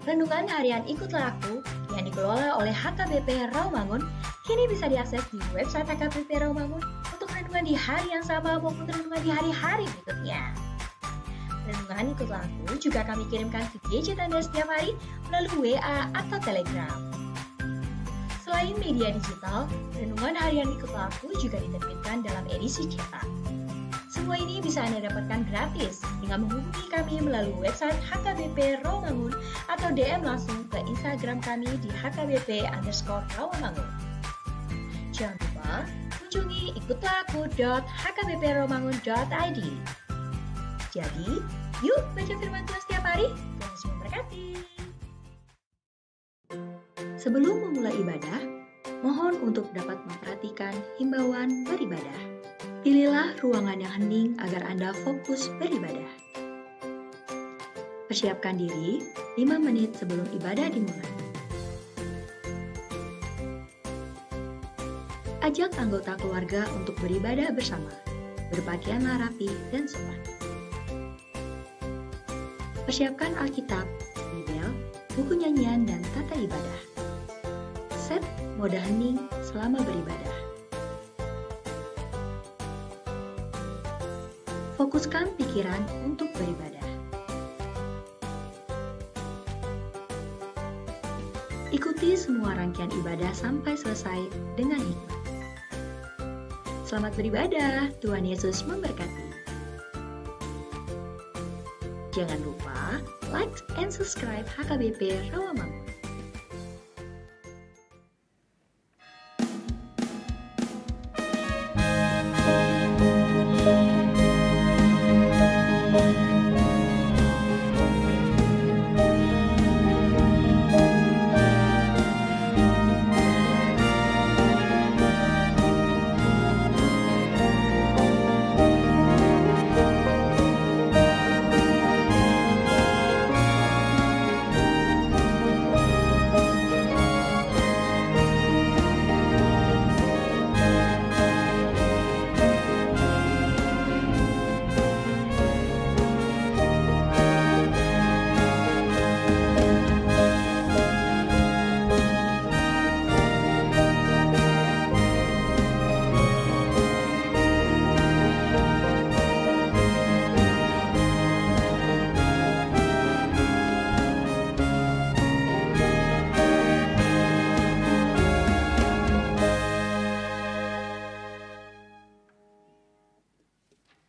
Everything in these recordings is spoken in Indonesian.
Renungan harian Ikutlah Aku yang dikelola oleh HKBP Rawamangun kini bisa diakses di website HKBP Rawamangun untuk renungan di hari yang sama maupun renungan di hari-hari berikutnya. Renungan Ikutlah Aku juga kami kirimkan ke gadget Anda setiap hari melalui WA atau Telegram. Selain media digital, renungan harian Ikutlah Aku juga diterbitkan dalam edisi cetak. Semua ini bisa Anda dapatkan gratis dengan menghubungi kami melalui website HKBP Rawamangun atau DM langsung ke Instagram kami di HKBP_Rawamangun. Jangan lupa kunjungi ikutlahku.hkbprawamangun.id. Jadi, yuk baca firman Tuhan setiap hari. Tuhan Yesus memberkati. Sebelum memulai ibadah, mohon untuk dapat memperhatikan himbauan beribadah. Pilihlah ruangan yang hening agar Anda fokus beribadah. Persiapkan diri 5 menit sebelum ibadah dimulai. Ajak anggota keluarga untuk beribadah bersama. Berpakaianlah rapi dan sopan. Persiapkan Alkitab, Bibel, buku nyanyian, dan tata ibadah. Set mode hening selama beribadah. Fokuskan pikiran untuk beribadah. Ikuti semua rangkaian ibadah sampai selesai dengan hikmat. Selamat beribadah, Tuhan Yesus memberkati. Jangan lupa like and subscribe HKBP Rawamangun.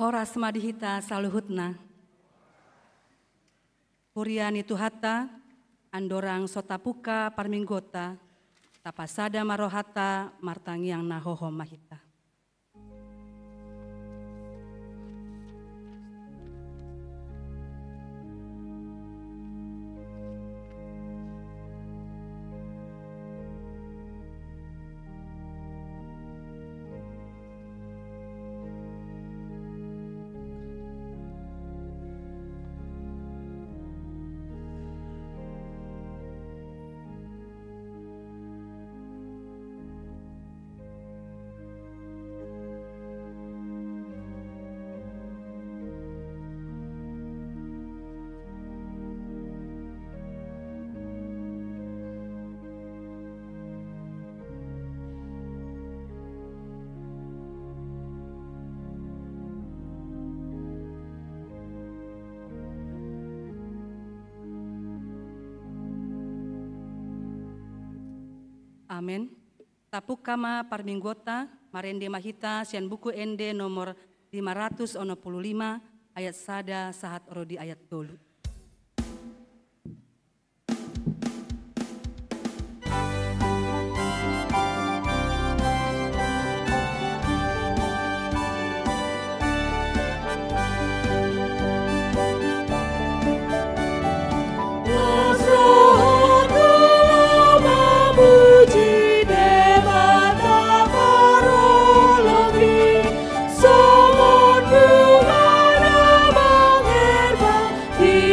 Horas madihita saluhutna. Puriani tuhata, andorang sotapuka parminggota, tapasada marohata martangiang nahoho mahita. Amin. Tapuk kama parminggota, marende mahita, sian buku ende nomor 565, ayat sada sahat rodi ayat dolu. Di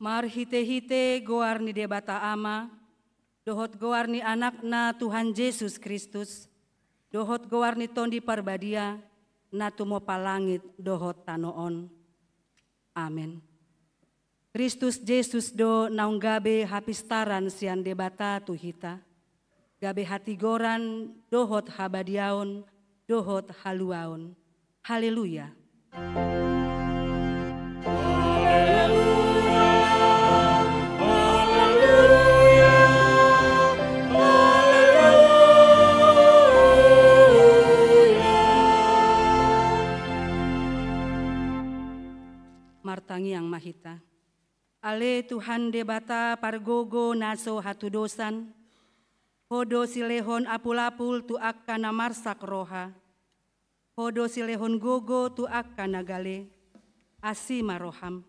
Mar hite-hite goar ni debata ama, dohot goar ni anakna Tuhan Yesus Kristus, dohot goar ni tondi parbadia, na tumo palangit dohot tanoon. Amen. Kristus Yesus do naung gabe hapistaran sian debata tuhita, gabe hati goran dohot habadiaon, dohot haluaon. Haleluya. Martangi yang mahita. Ale Tuhan debata pargogo naso hatu dosan, hodo silehon apul-apul tu akkana marsak roha, hodo silehon gogo tu akkana gale, asima roham,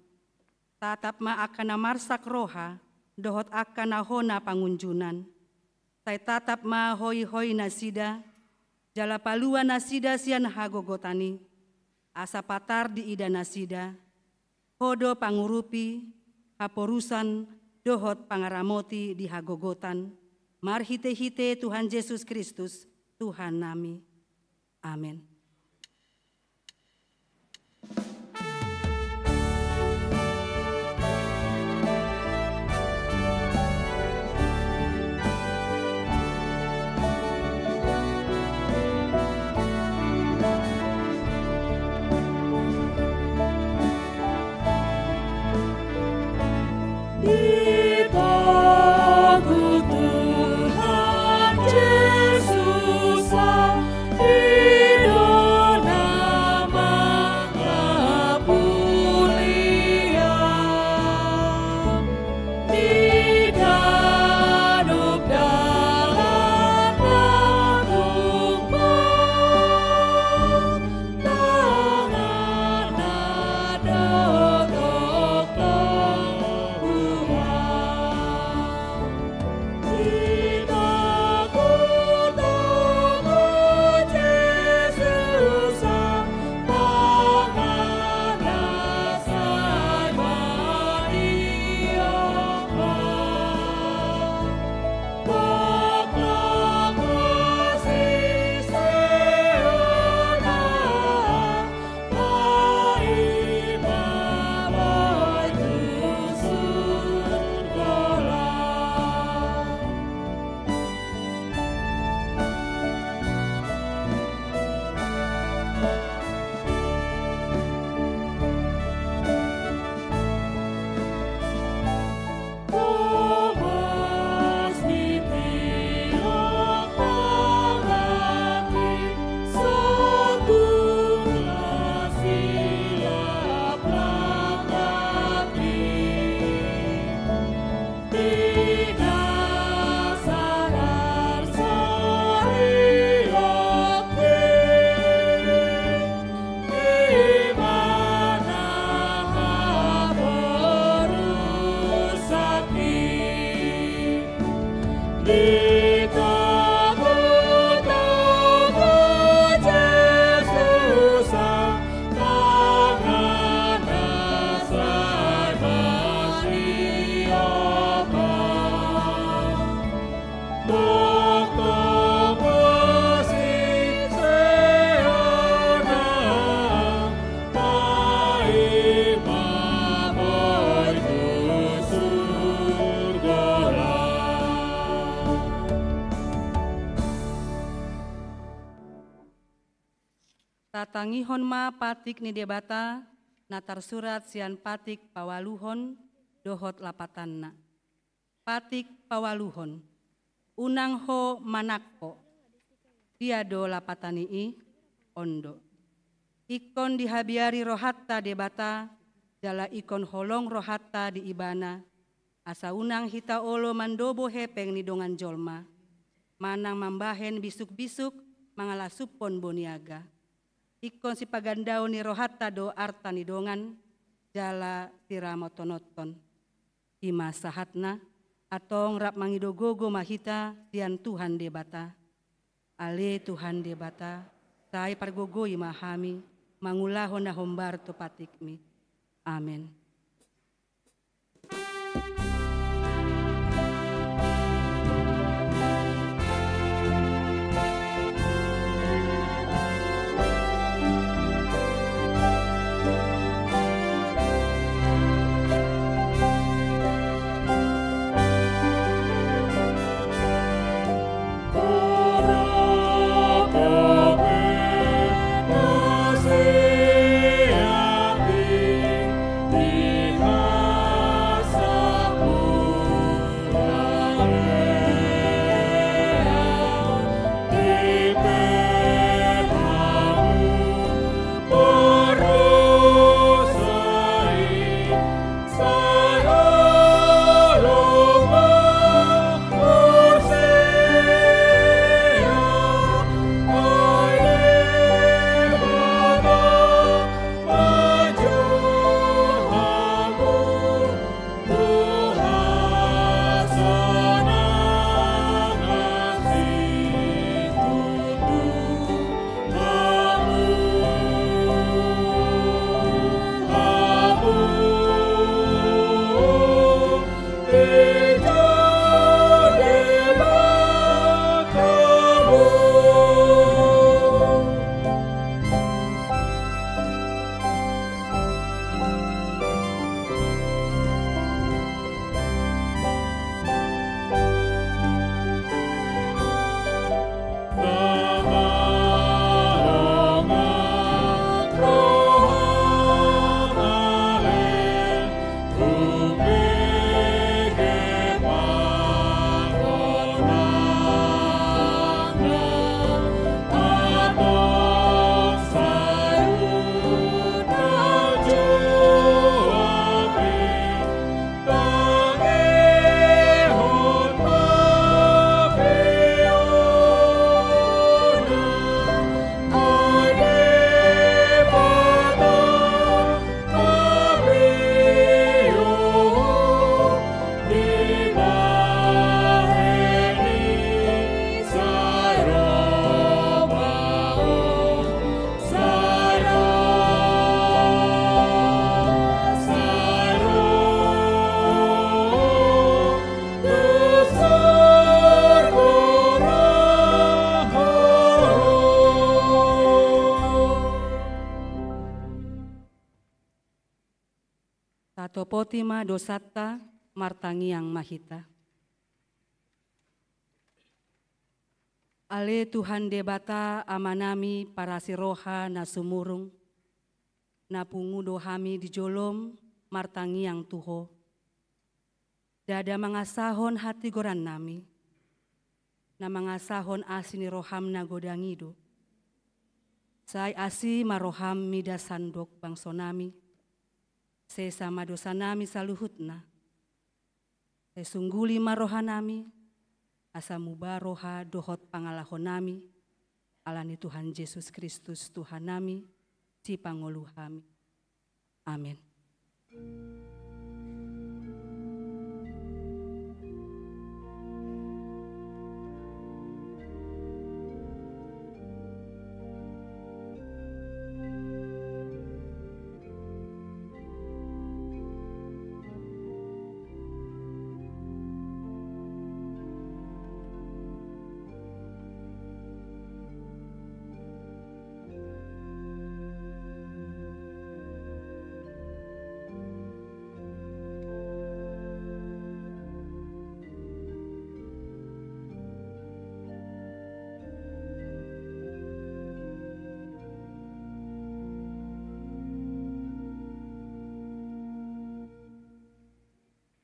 tatap ma akkana marsak roha, dohot akkana hona pangunjunan, tai tatap ma hoi-hoi nasida, jala palua nasida sian hagogotani, asa patar di ida nasida, hodo pangurupi, haporusan, dohot pangaramoti di hagogotan, mar hite-hite Tuhan Yesus Kristus, Tuhan nami. Amin. Tatangihon ma patik ni debata, natar surat sian patik pawaluhon, dohot lapatanna. Patik pawaluhon, unang ho manakko, diado lapatanii ondo. Ikon dihabiari rohatta debata, jala ikon holong rohatta di ibana, asa unang hita olo mandobo hepeng ni dongan jolma, manang mambahen bisuk-bisuk mangalasupon boniaga. Ikon si pagandao ni rohatta do arta ni dongan, jala tiramotonoton. Ima sahatna, atong rap mangidogogo mahita sian Tuhan debata. Ale Tuhan debata, tay pargogo imahami, mangulahon na hombar to patikmi. Amen. Potima dosata martangiang mahita. Ale Tuhan debata amanami para siroha na sumurung, na pungudo hami di jolom martangiang tuho. Dada mangasahon hati goran nami, na mangasahon asini roham na godangido. Say asi maroham mida sandok bangsonami, sesama dosa nami saluhutna. Sesungguli marohanami, asa mubaroha dohot pangalahon nami, alani Tuhan Yesus Kristus Tuhan nami, si pangoluhami. Amin.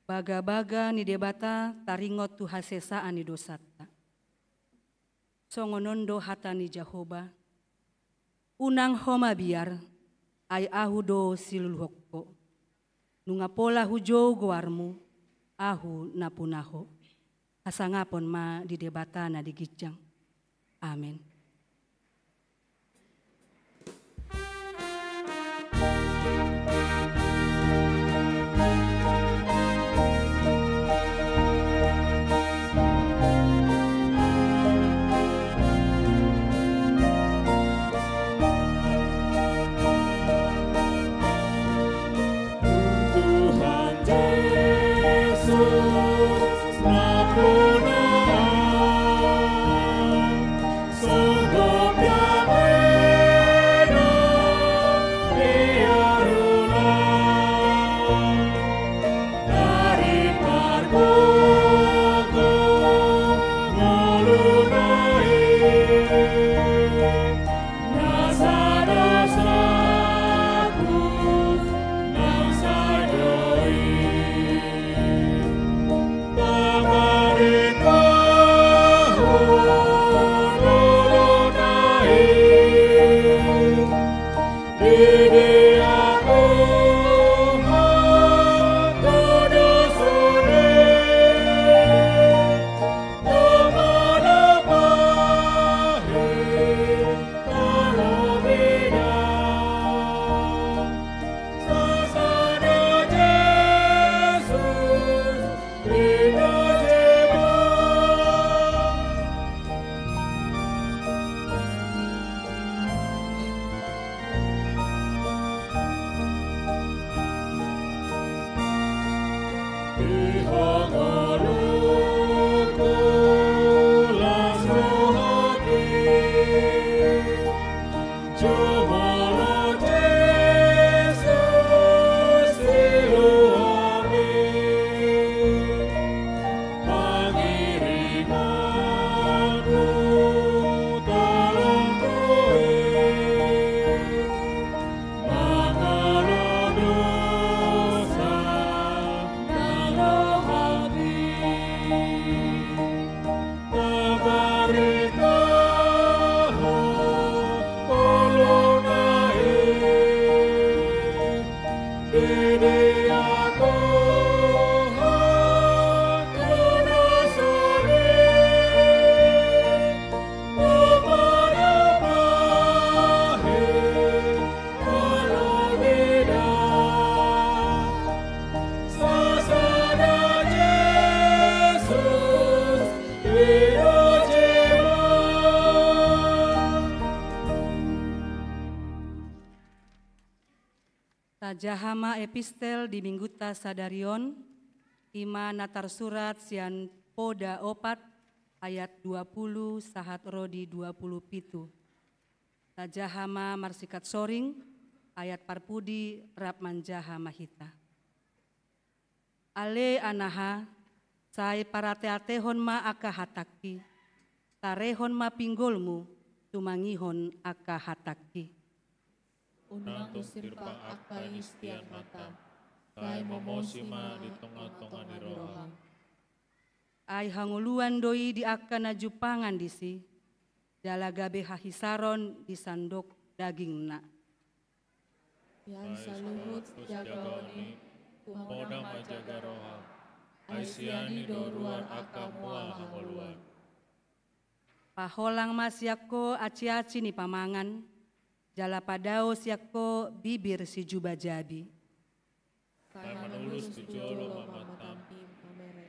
Baga-baga ni debata taringot tu hasesaan ni dosata. Songonondo hata ni Jahoba. Unang homa biar ay ahu do silulhokko. Nungapola hujo goarmu ahu napunaho. Asangapon ma di debata na digijang. Amin. Tuhan Tajahama epistel di Mingguta Sadarion, ima natar surat sian poda opat ayat 20 sahat rodi 20 pitu. Tajahama marsikat soring ayat parpudi rap manjaha mahita. Ale anaha sai parateatehon ma aka hataki, tarehon ma pinggolmu tumangihon aka hataki. Unang tusirpa akai istian mata, kai momosima di tengah-tengah di roha. Ai hanguluan doi di akan najupangan disi, jalagabe hahisaron di sandok dagingna. Pian saluhut jagaoni, kumodang majaga roha, aisiani doruan akamua hanguluan. Paholang masyako aci-aci ni pamangan, jala padao siako bibir si juba jabi. Kai manulus tujolo mamatampi pamere,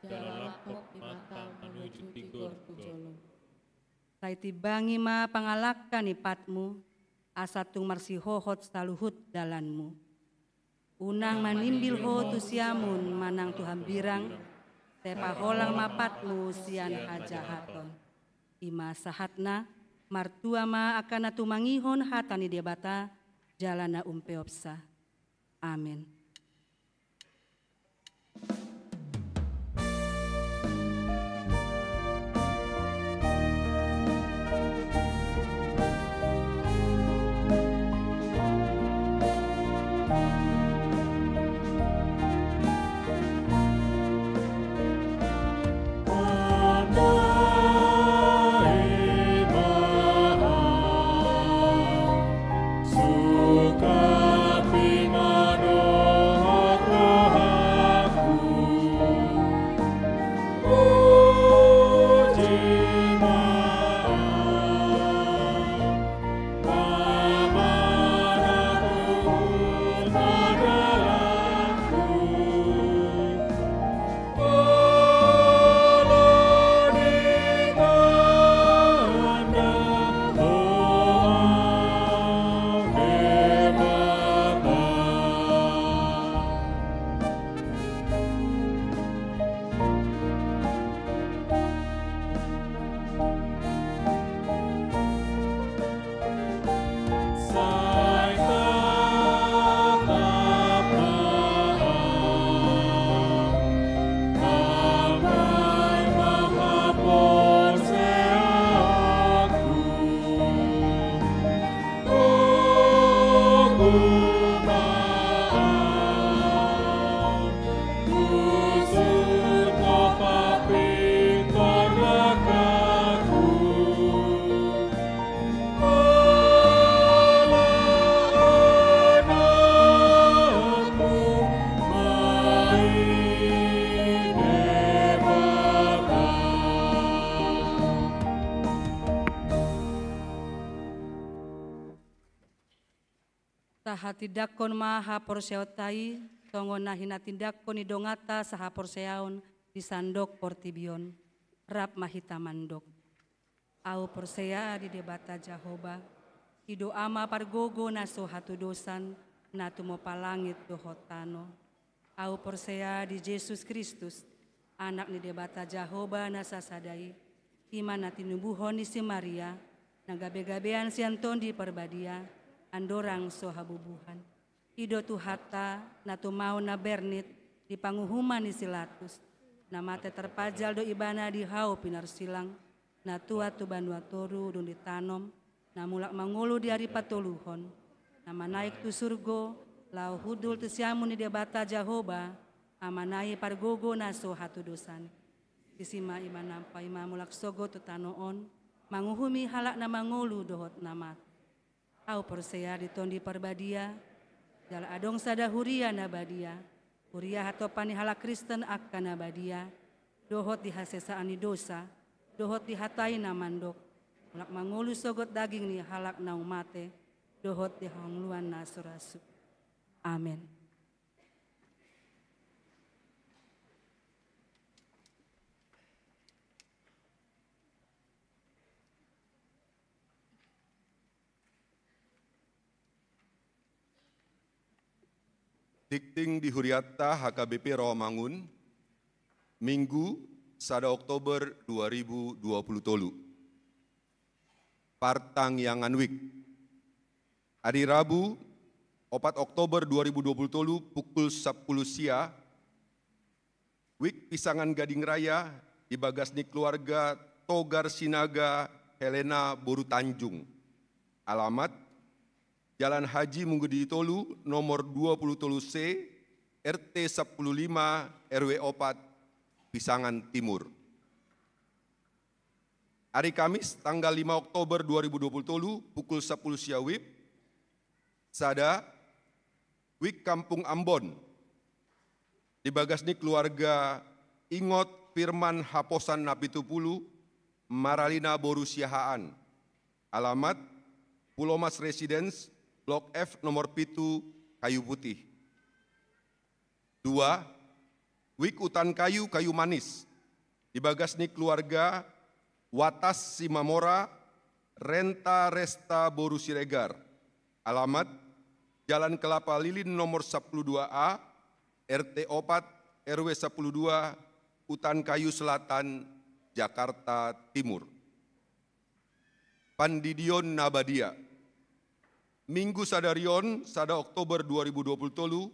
jala lakok di matang menuju tigor tujolo. Sai tibangi ma pangalakan ipatmu, asatung marsihohot saluhut dalanmu. Unang manimbil ho tusiamun manang Tuhan birang, tepaholang mapatmu sian hajahaton. Ima sahatna, martua ma akan natumangihon hatani debata jalana umpeopsa. Amin. Saha tidakon maha porseotai, tongon nahina tindakon idongata saha porseaon di sandok portibion, rap mahita mandok. Au porsea di debata Jahoba, ido ama pargogo naso hatu dosan, natu mo palangit dohotano. Au porsea di Yesus Kristus, anak ni debata Jahoba nasa sadai, iman nati nubuhon di si Maria, nagabe-gabean si Anton di perbadia, andorang sohabubuhan. Ido tuhata natu mau na bernit di panguhuman di silatus. Namate terpajal do ibana di hau pinar silang. Natua tu banua toru dun ditanom. Namulak mangulu di hari patoluhon. Nama naik tu surgo. Lau hudul tu siamun di debata Jahoba. Amanai pargogo naso hatu dosan. Kisima ima nampai mamulak sogo tu tanoon. Manguhumi halak na mangulu dohot namat. Au porsea di tondi perbadia, Jala adong sada huria nabadia, huria hatopani hala Kristen akka nabadia, dohot dihasesaani dosa, dohot dihatai namandok, mulak mangulu sogot daging ni halak naumate, dohot dihangluan na surasu. Amin. Dikting di Huriatta HKBP Rawamangun, Minggu 1 Oktober 2020. Partang yang anwik. Hari Rabu 4 Oktober 2020 pukul 10 sia, Wik Pisangan Gading Raya di Bagasni keluarga Togar Sinaga Helena Boru Tanjung. Alamat Jalan Haji Munggudi Tolu, nomor 20 Tolu C, RT 15 RW 4, Pisangan Timur. Hari Kamis, tanggal 5 Oktober 2020 Tolu, pukul 10 sia WIB, Sada, WIK Kampung Ambon, di Bagasni keluarga Ingot Firman Haposan Napitupulu, Maralina Boru Siahaan. Alamat, Pulau Mas Residence, Blok F nomor Pitu, Kayu Putih. 2. Wik Utan Kayu, Kayu Manis. Di Bagasni keluarga Watas Simamora, Renta Resta Boru Siregar. Alamat Jalan Kelapa Lilin nomor 12A, RT 4, RW 12, Utan Kayu Selatan, Jakarta Timur. Pandidion Nabadia. Minggu Sadarion, 1 Oktober 2020 Tolu,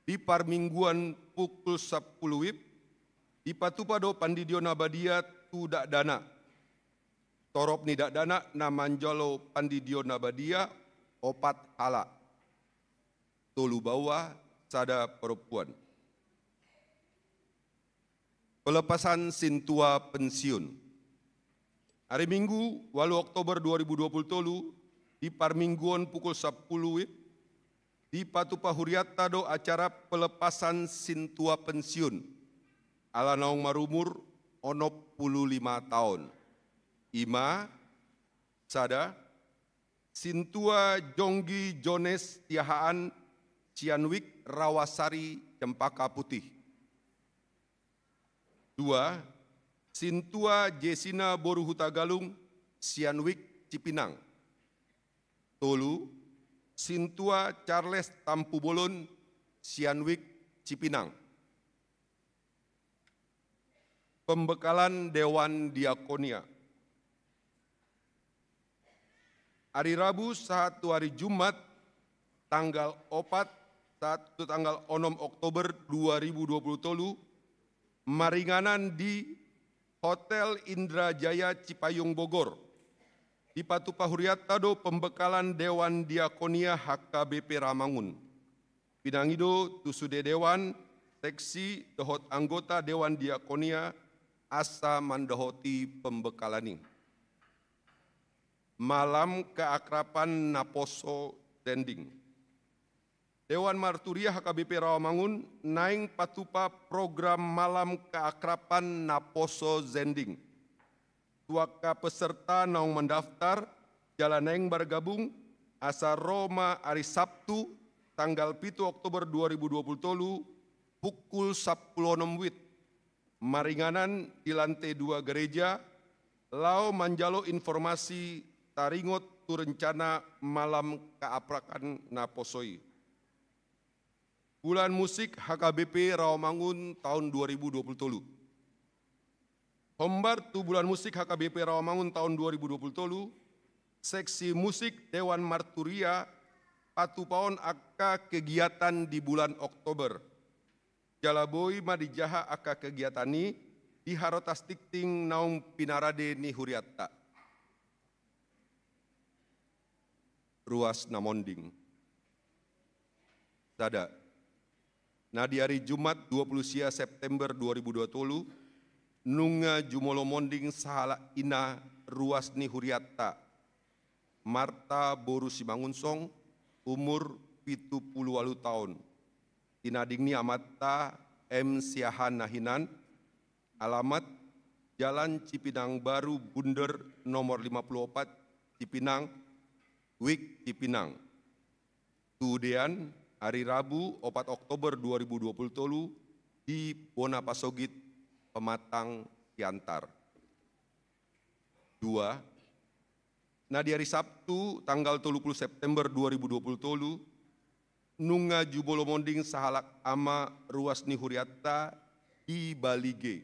di Parmingguan pukul 10 WIB, di Patupado Pandidion Nabadia Tudak Dana. Torop Nidak Dana Namanjolo Pandidion Nabadia, Opat Hala. Tolu bawah, sada perempuan. Pelepasan Sintua Pensiun. Hari Minggu, 8 Oktober 2020 Tolu, di Parmingguan pukul 10 WIB, di Patupa Huriatta do acara pelepasan Sintua Pensiun. Ala naung marumur 65 tahun. Ima, sada, Sintua Jonggi Jones Tiahaan, Cianwik Rawasari Cempaka Putih. 2. Sintua Jesina Boru Hutagalung, Cianwik Cipinang. Tolu, Sintua Charles Tampu Bolon, Cianwik Cipinang. Pembekalan Dewan Diakonia. Hari Rabu 1 hari Jumat, tanggal 4, tanggal 6 Oktober 2020 Tolu, maringanan di Hotel Indrajaya Cipayung Bogor. Di Patupa Huriatta do pembekalan Dewan Diakonia HKBP Ramangun. Pinangido Tusude Dewan, seksi dohot anggota Dewan Diakonia, asa mandahoti pembekalani. Malam keakraban Naposo Zending. Dewan Marturia HKBP Rawamangun naing patupa program malam keakraban Naposo Zending. Tuaka peserta naung mendaftar, jalan naing bergabung, asa Roma hari Sabtu, tanggal 7 Oktober 2020 Tolu, pukul 10.06 WIB. Maringanan di lantai 2 gereja, lau manjalo informasi taringot tu rencana malam keaprakan Naposoi. Bulan musik HKBP Rawamangun tahun 2020 Tolu. Hombar tu bulan musik HKBP Rawamangun tahun 2020 Tolu, seksi musik Dewan Marturia patupaon aka kegiatan di bulan Oktober. Jalaboi madijaha aka kegiatan ini di harotas tikting naung pinarade ni Huriatta. Ruas Namonding. Sada. Nah di hari Jumat 20 sia September 2020 Tolu, nunga jumolo monding sahala ina ruas ni Huriatta. Marta Boru Simangunsong, umur 78 tahun. Tinadingni amata M. Siahan Nahinan, alamat Jalan Cipinang Baru Bunder nomor 54 Cipinang, Wik Cipinang. Kemudian hari Rabu 4 Oktober 2020 di Bona Pasogit, Pematang, Siantar. 2. Nah di hari Sabtu tanggal 30 September 2020 nunga jubolo monding sahalak ama ruas nihuriata di Balige.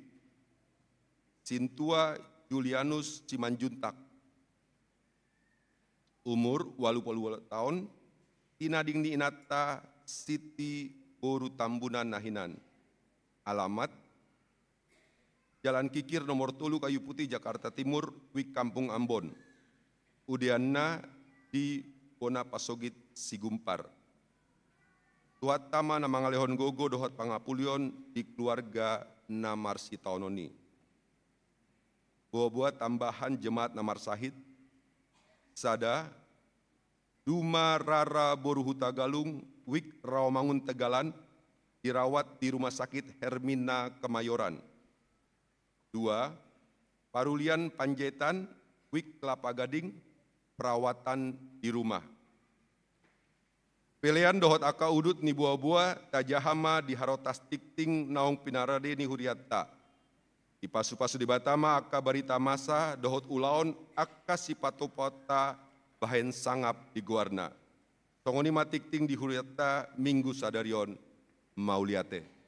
Sintua Julianus Cimanjuntak. Umur 80 tahun, tinading ni inata Siti Boru Tambunan Nahinan. Alamat Jalan Kikir nomor 3 Kayu Putih Jakarta Timur, Wik Kampung Ambon. Udianna di Bona Pasogit Sigumpar. Tuatama nama ngalehon gogo dohot pangapulion di keluarga Namarsi Taononi. Buat tambahan jemaat Namar Sahid, Sada, Duma Rara Boruhuta Galung, Wik Rawamangun Tegalan, dirawat di Rumah Sakit Hermina Kemayoran. 2. Parulian Panjaitan, Wik Kelapa Gading, perawatan di rumah. Pilihan dohot aka udut ni buah-buah tajahama di harotas tikting naung pinarade ni huriatta. Di pasu-pasu di batama aka barita masa dohot ulaon aka sipatopota bahen sangap di guarna. Tongoni matikting di huriatta minggu sadarion mauliate.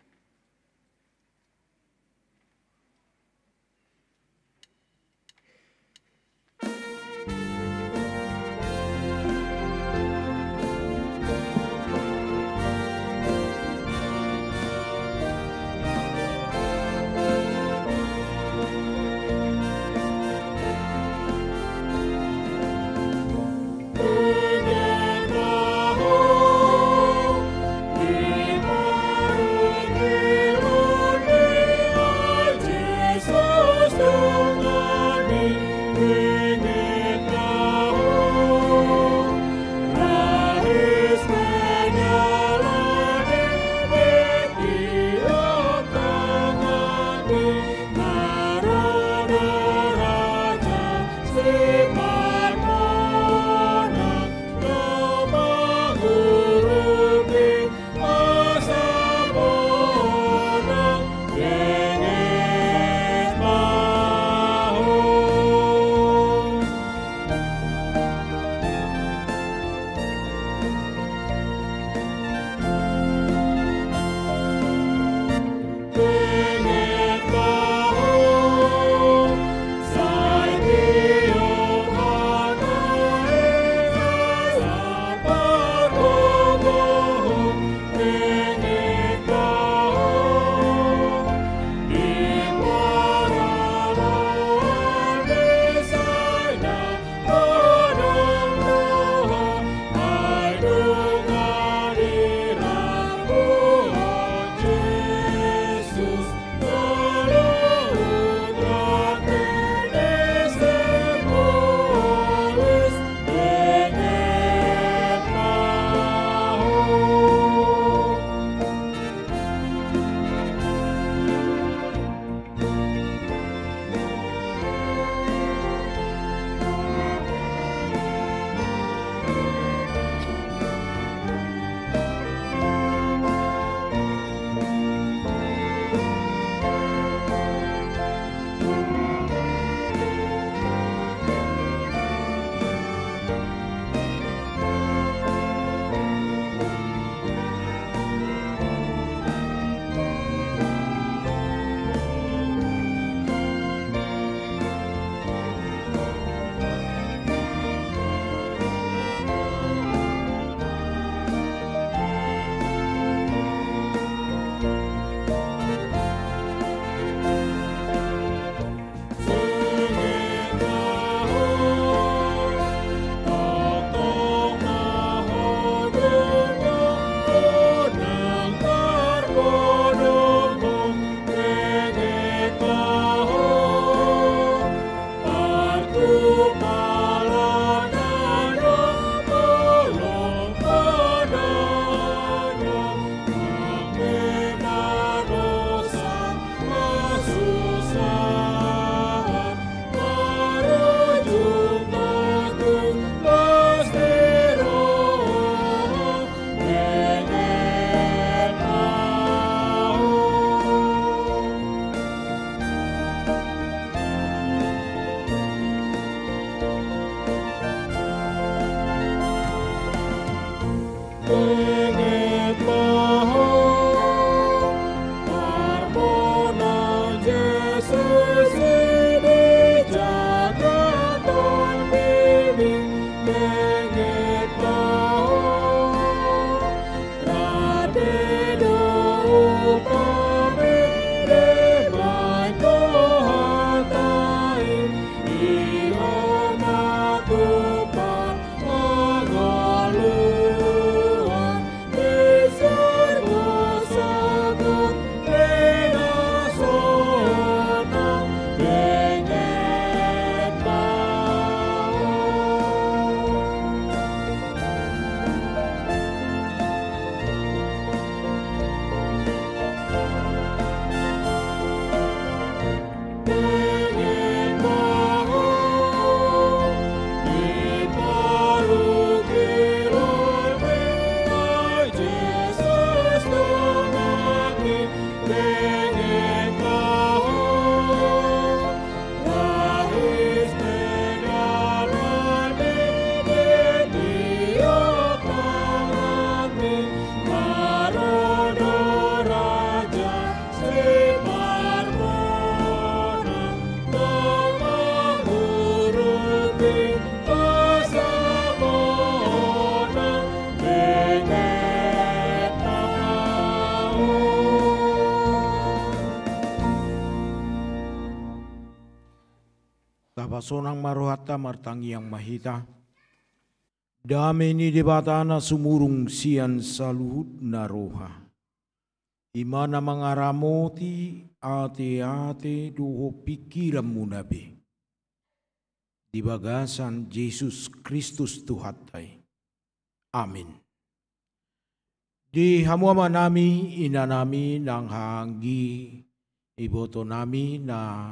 Di Sonang marohata martangi yang mahita. Dame ni debatana sumurung sian saluhut naroha. Imana mangaramoti ate-ate duho pikiran munabe. Di bagasan Yesus Kristus Tuhatai. Amin. Di hamuama nami ina nami nang hanggi iboto nami na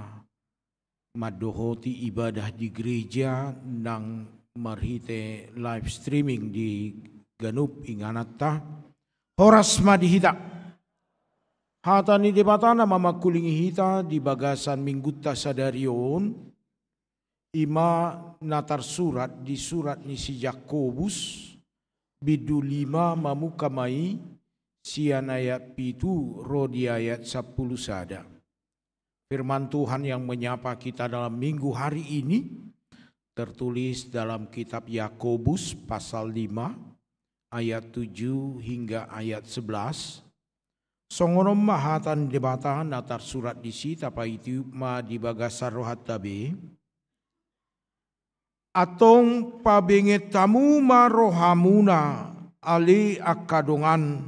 madohoti ibadah di gereja nang marhite live streaming di Ganup inganata horas madihita hata ni debatana mamakulingi hita di bagasan minggutta sadarion ima natar surat di surat ni si Yakobus bidu 5 mamukamai sian ayat 7 rodi ayat 10 sada. Firman Tuhan yang menyapa kita dalam minggu hari ini tertulis dalam kitab Yakobus pasal 5 ayat 7 hingga ayat 11. Songonom mahatan debatan natar surat disi tapa itu ma di bagasar rohat tabe. Atong pabenget tamu ma rohamuna ali akadongan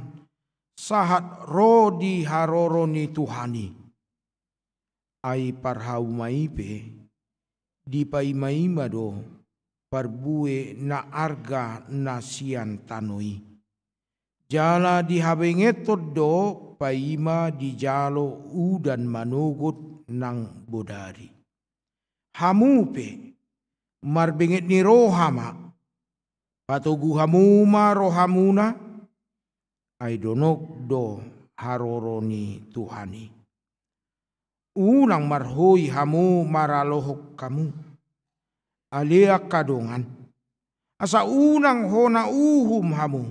sahat ro di haroroni Tuhani. Ai parhau maipe di pai maima do parbue na arga nasian tanoi jala di habengetot do paima di jalo udan manogot nang bodari hamupe marbenget ni rohama patogu hamuma rohamuna ai donok do haroroni Tuhani. Unang marhoi hamu maralohok kamu. Alea kadongan. Asa unang hona uhum hamu.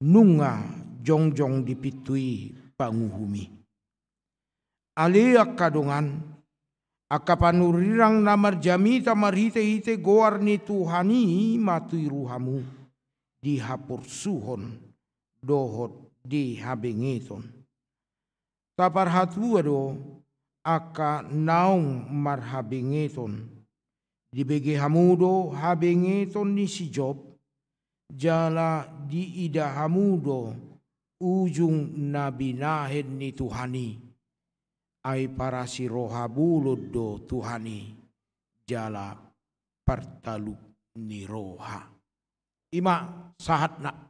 Nunga jongjong dipitui panguhumi. Alea kadongan. Akapanurirang namar jamita marhite-hite goar ni Tuhani matui ruhamu. Dihapur suhon. Dohot di habengeton. Tapar hatu ado aka naung marhabengeton di bege hamudo habengeton ni si Job jala di ida hamudo ujung nabi nahen ni Tuhani ai para si roha bulud do Tuhani jala partaluk ni roha ima sahatna.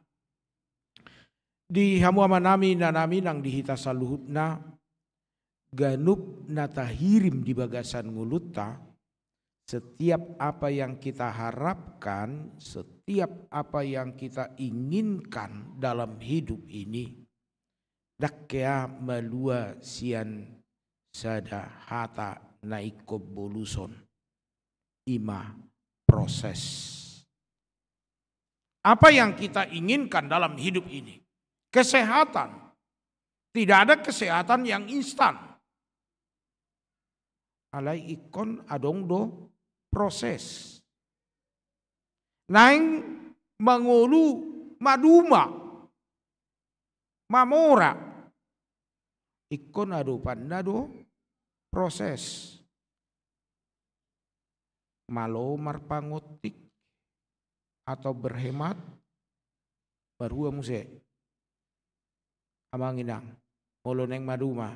Di hamuama nami na nami nang dihita saluhut na ganup na tahirim di bagasan nguluta setiap apa yang kita harapkan, setiap apa yang kita inginkan dalam hidup ini dakya malua sian sada hata naikob boluson ima proses. Apa yang kita inginkan dalam hidup ini? Kesehatan. Tidak ada kesehatan yang instan. Alai ikon adong do proses. Naing mangulu maduma. Mamora. Ikon ado pandado proses. Malo marpangotik atau berhemat barua muse. Amanginang, molo neng maduma.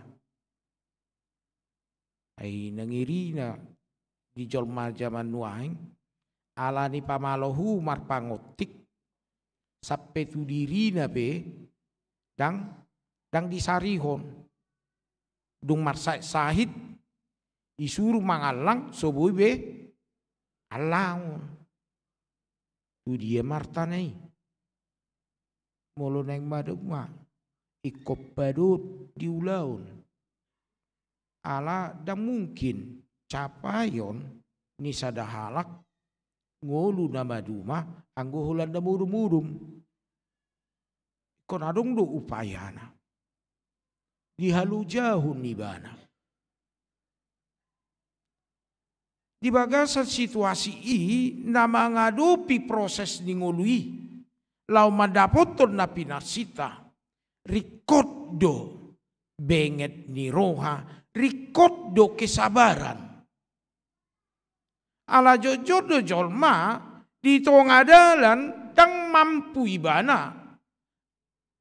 Ay nangiri na di jolma zaman nuaing, ala ni pamalohu marpangotik, sape tu diri na be, dang disarihon, dung marsai sahid, isuruh mangalang soboy be, alang, tu dia martanai, molo neng maduma. Ikop badut diulaun. Ala dan mungkin capayon ni sadahalak ngolu nama duma anggo hulan da murum-murum. Kon adong do upayana. Dihalu jahun ni bana. Di bagasan situasi ini nama ngadupi proses ni ngolui. Lau madapoton na pinasita. rikodo benget ni roha, rikodo kesabaran. Ala jojodo jolma di tongadalan dang mampu ibana.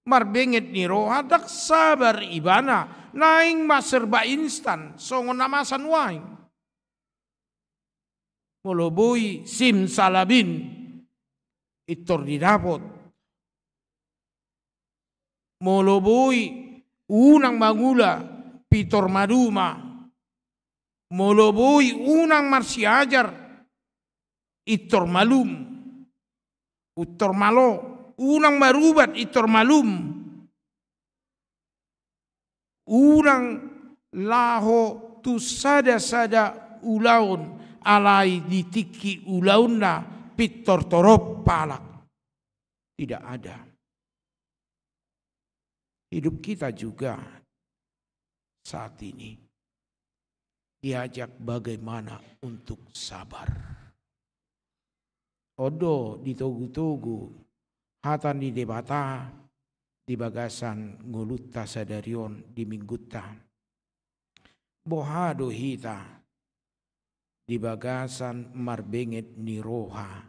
Marbenget ni roha dak sabar ibana. Naing maserba instan songon namasan waing. Moloboi sim salabin itor didapot. Moloboi unang magula pitor maduma. Moloboi unang marsiajar itor malum. Utor malo unang marubat itor malum. Unang laho tu sada ulaun alai ditiki ulaunna pitor torop palak. Tidak ada. Hidup kita juga saat ini diajak bagaimana untuk sabar. Odo ditogu-togu hatan di debata di bagasan ngulutta sadarion di mingguta. Bohado hita di bagasan marbenget ni roha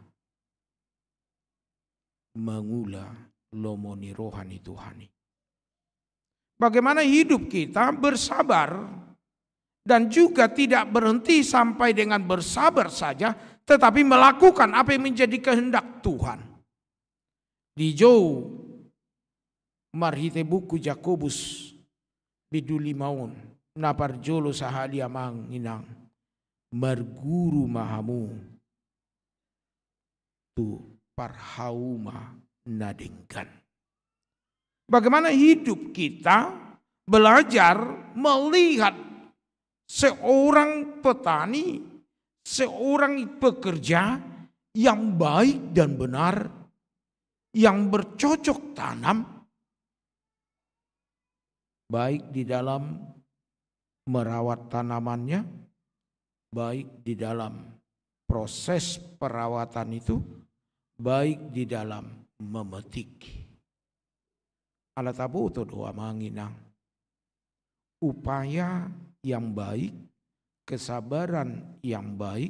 mengula lomo ni rohani Tuhani. Bagaimana hidup kita bersabar dan juga tidak berhenti sampai dengan bersabar saja, tetapi melakukan apa yang menjadi kehendak Tuhan. Di jauh marhite buku Jakobus biduli maun napar jolo sahali amang inang marguru mahamu tu parhauma nadengkan. Bagaimana hidup kita belajar melihat seorang petani, seorang pekerja yang baik dan benar, yang bercocok tanam, baik di dalam merawat tanamannya, baik di dalam proses perawatan itu, baik di dalam memetik. Ala tabu to doa manginang. Upaya yang baik, kesabaran yang baik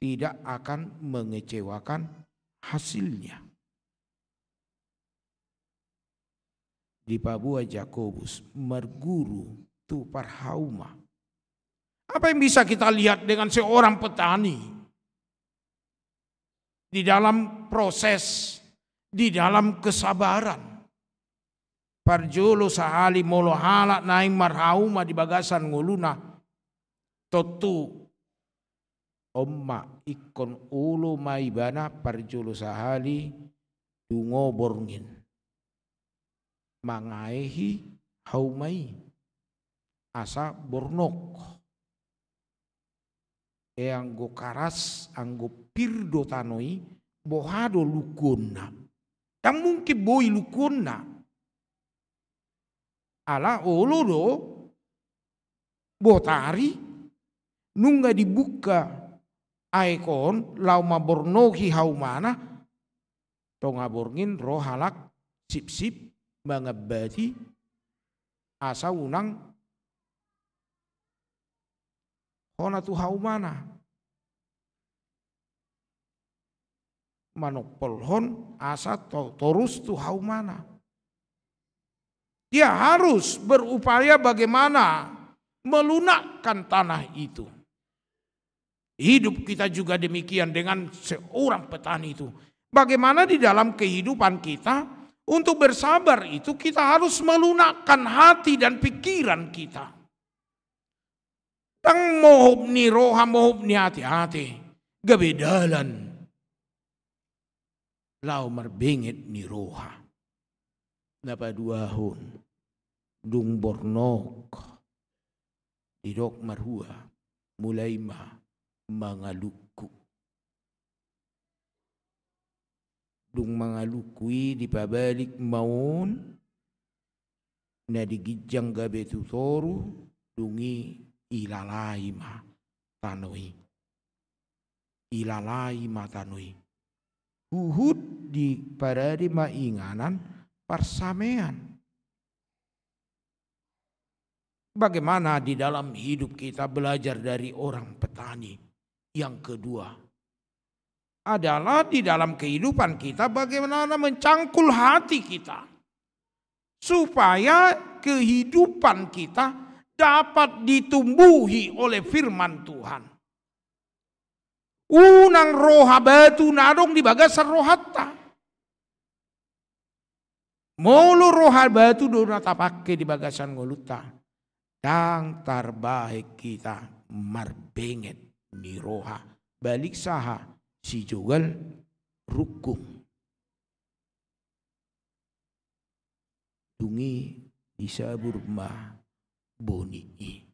tidak akan mengecewakan hasilnya. Di Pabua Jakobus merguru tu parhauma. Apa yang bisa kita lihat dengan seorang petani di dalam proses, di dalam kesabaran? Parjolo sahali molo halak naing marhauma di bagasan nguluna. Totu omma ikon ulu maibana parjolo sahali dungo borngin. Mangaehi haumai asa bornok. Anggo karas anggo pirdo tanoi bohado lukuna. Dan mungkin boi lukuna. Ala olodo botari nungga dibuka aikon lauma bornohi haumana tonga borngin roh halak sip-sip mangabati asa unang hona tu haumana manok polhon asa torus tu haumana. Dia harus berupaya bagaimana melunakkan tanah itu. Hidup kita juga demikian dengan seorang petani itu. Bagaimana di dalam kehidupan kita untuk bersabar itu kita harus melunakkan hati dan pikiran kita. Tang mohop ni roha mohop ni hati-hati. Gabedalan. Lau merbengit ni roha. Napaduahon dung bornok didok marhua mulai mangaluku dung mangalukui di pabalik maun na digijang gabe tutoru dungi ilalai ma tanoi huhud di paradi mainganan parsamean Bagaimana di dalam hidup kita belajar dari orang petani. Yang kedua adalah di dalam kehidupan kita bagaimana mencangkul hati kita. Supaya kehidupan kita dapat ditumbuhi oleh firman Tuhan. Unang roha batu nadong di bagasan rohatta. Molo roha batu dona tapake di bagasan ngoluta. Dang terbaik kita marbenget ni roha. Balik saha si jugal rukung. Dungi disabur mah boni'i.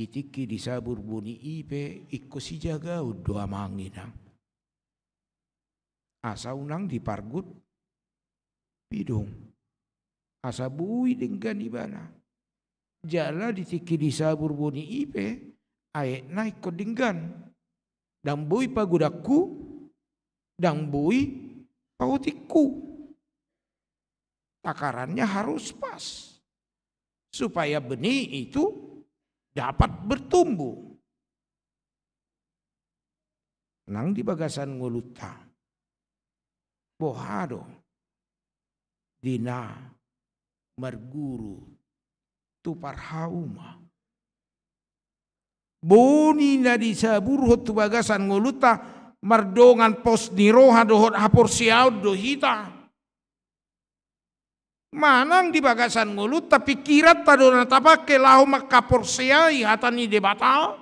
Itiki disabur boni'i pe ikko si jaga doa manginang. Asa unang dipargut pidong. Asa bui dengan ibana. Jala ditiki disabur boni'i pe aek naik ko dinggan. Dang bui pagudaku, dang bui pautikku. Takarannya harus pas. Supaya benih itu dapat bertumbuh. Nang di bagasan nguluta. Bohado. Dina marguru. Tupar hauma. Boni na disabur tu bagasan nguluta. Mardongan pos niroha dohot hapor siaud dohita. Manang di bagasan ngulut tapi kirat tadona tapake lahu makaporseai hatani debata.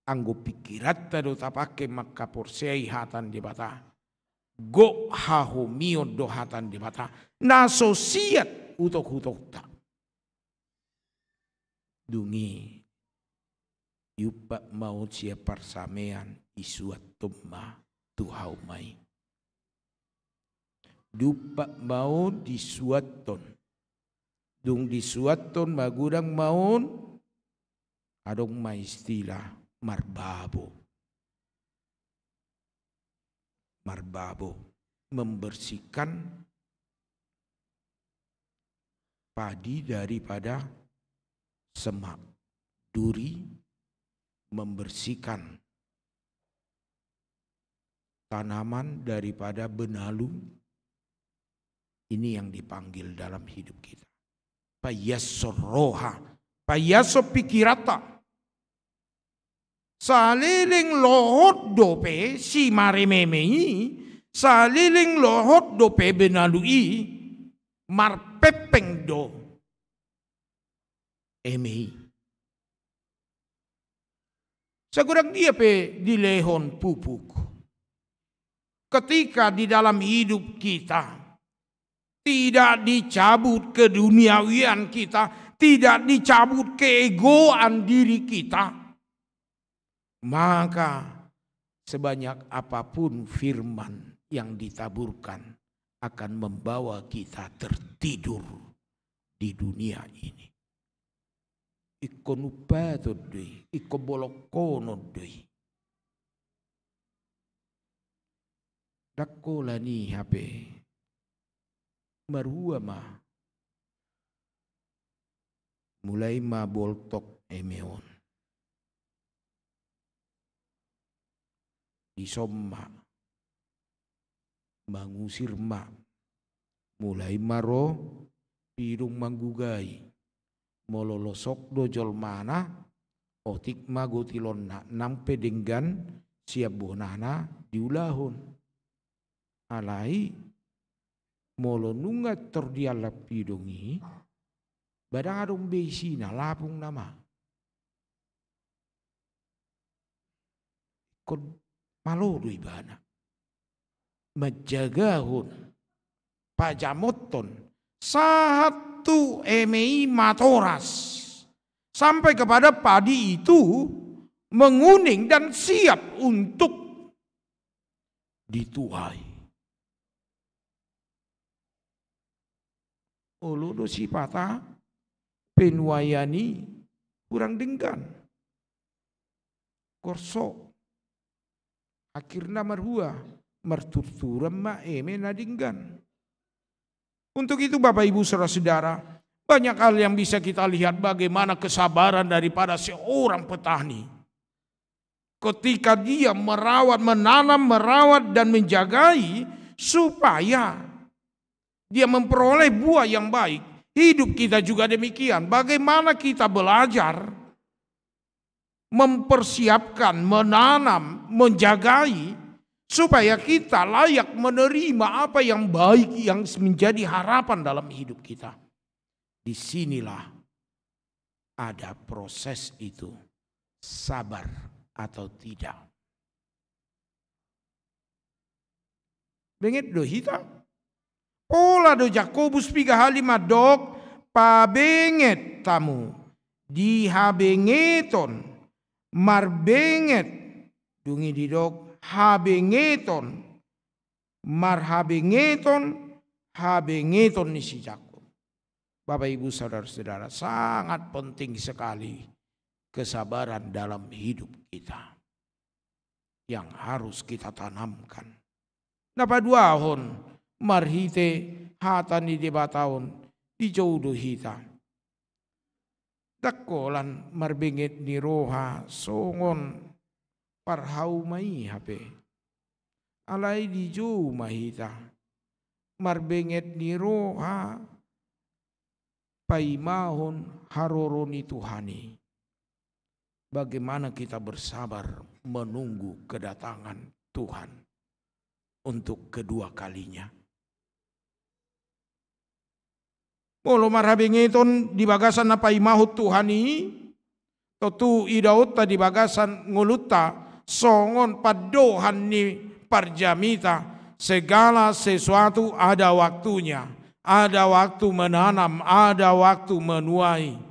Anggo pikirat tado tapake makaporseai hatan debata. Go hahumio do hatan debata. Nasosiat utok-utok tak. Dungi yupak mau sia parsamean isuat tumma tuhau mai. Dupak maun disuaton. Dung disuaton magudang maun. Adong maistilah marbabo. Marbabo. Membersihkan padi daripada semak. Duri membersihkan tanaman daripada benalu. Ini yang dipanggil dalam hidup kita. Payaso roha, payaso pikirata. Saliling lohot dope si marememei, saliling lohot dope benalui, marpepeng do emei. Segurang dia pe dilehon pupuk. Ketika di dalam hidup kita tidak dicabut keduniawian kita, tidak dicabut keegoan diri kita, maka sebanyak apapun firman yang ditaburkan akan membawa kita tertidur di dunia ini. Iko nupato doi, iko bolokono doi. Dakola ni hape. Marua mah mulai ma boltok emeon disomma mangusir ma mulai maro pirung manggugai mololosok dojol mana otik magotilonna nampe denggan siap bonana diulahun alai molo nungat terdialap pidongi badang adong besina lapung nama kod malodo ibana majagahun pajamoton satu emei matoras sampai kepada padi itu menguning dan siap untuk dituai. Olo do sipata penwayani kurang denggan korso akhirnya marhua marturturam ma eme nadinggan Untuk itu Bapak Ibu saudara-saudara, banyak hal yang bisa kita lihat bagaimana kesabaran daripada seorang petani. Ketika dia merawat, menanam, merawat dan menjagai supaya dia memperoleh buah yang baik. Hidup kita juga demikian. Bagaimana kita belajar mempersiapkan, menanam, menjagai supaya kita layak menerima apa yang baik yang menjadi harapan dalam hidup kita. Disinilah ada proses itu, sabar atau tidak. Benget do hita. Pola do Yakobus 3:5 dok pabenget tamu dihabengeton marbenget dungi di dok habengeton marhabengeton habengeton ni si Jakob. Bapak Ibu saudara-saudara, sangat penting sekali kesabaran dalam hidup kita yang harus kita tanamkan. Napa duahon marhite hatani di bataon di jodoh hita. Dakolan marbengit ni roha songon parhau mai hape. Alai di jo mahita marbengit ni roha paimahon haroroni Tuhani. Bagaimana kita bersabar menunggu kedatangan Tuhan untuk kedua kalinya. Molo marhabengeton di bagasan apa imahut Tuhani, totu idaut di bagasan nguluta songon padohan ni parjamita, segala sesuatu ada waktunya. Ada waktu menanam, ada waktu menuai.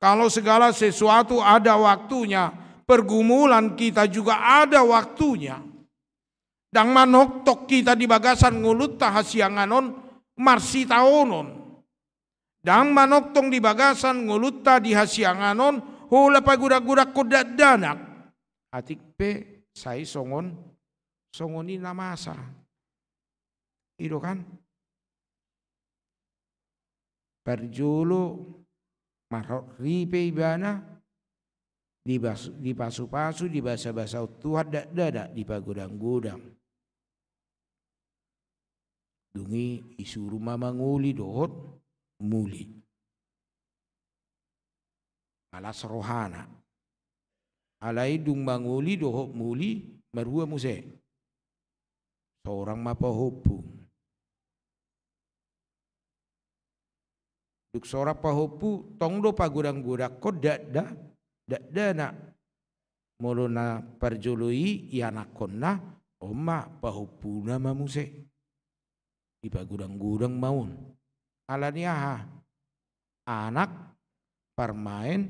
Kalau segala sesuatu ada waktunya, pergumulan kita juga ada waktunya. Dang manok tok kita di bagasan ngulut tahasianganon marsitaonon. Dang manok tong di bagasan ngulut di hasianganon hula pagudak-gudak kodat danak. Atik pe sai songoni namasa. Itu kan perjulu marok ripe ibana di pasu-pasu di basa-basa Tuhan dak di pagudang-gudang dungi isu rumah manguli dohot muli alas rohana alai dung manguli dohot muli marua muse seorang mapahopu duk sora pahopu tongdo pagudang-gudak ko dak nak molona parjului yanakonna oma pahopuna mamuse di pagudang-gudang maun alania anak parmain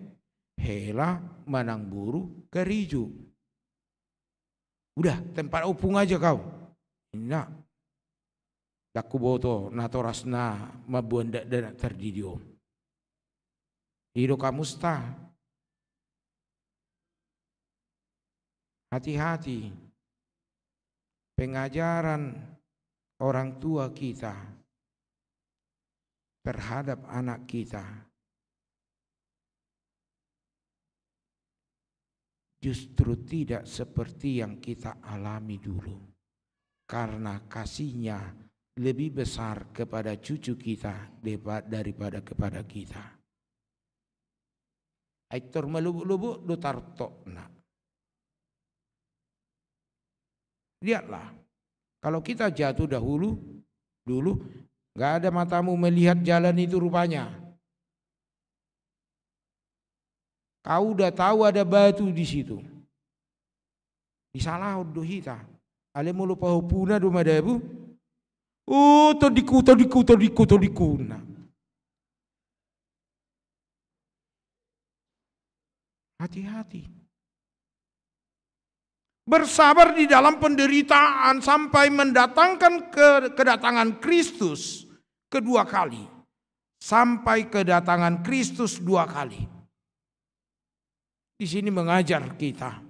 hela manang buru keriju udah tempat opung aja kau inna daku boto natorasna mabuan dak terdidio hido kamusta. Hati-hati pengajaran orang tua kita terhadap anak kita justru tidak seperti yang kita alami dulu karena kasihnya lebih besar kepada cucu kita daripada kepada kita. Aitor melubuk-lubuk do tartok nak. Lihatlah, kalau kita jatuh dulu nggak ada matamu melihat jalan itu rupanya. Kau udah tahu ada batu di situ. Disalah udah hita. Ale mulu pahupuna do madabu. Oh, todiku. Nah. Hati-hati. Bersabar di dalam penderitaan sampai mendatangkan kedatangan Kristus kedua kali. Sampai kedatangan Kristus dua kali. Di sini mengajar kita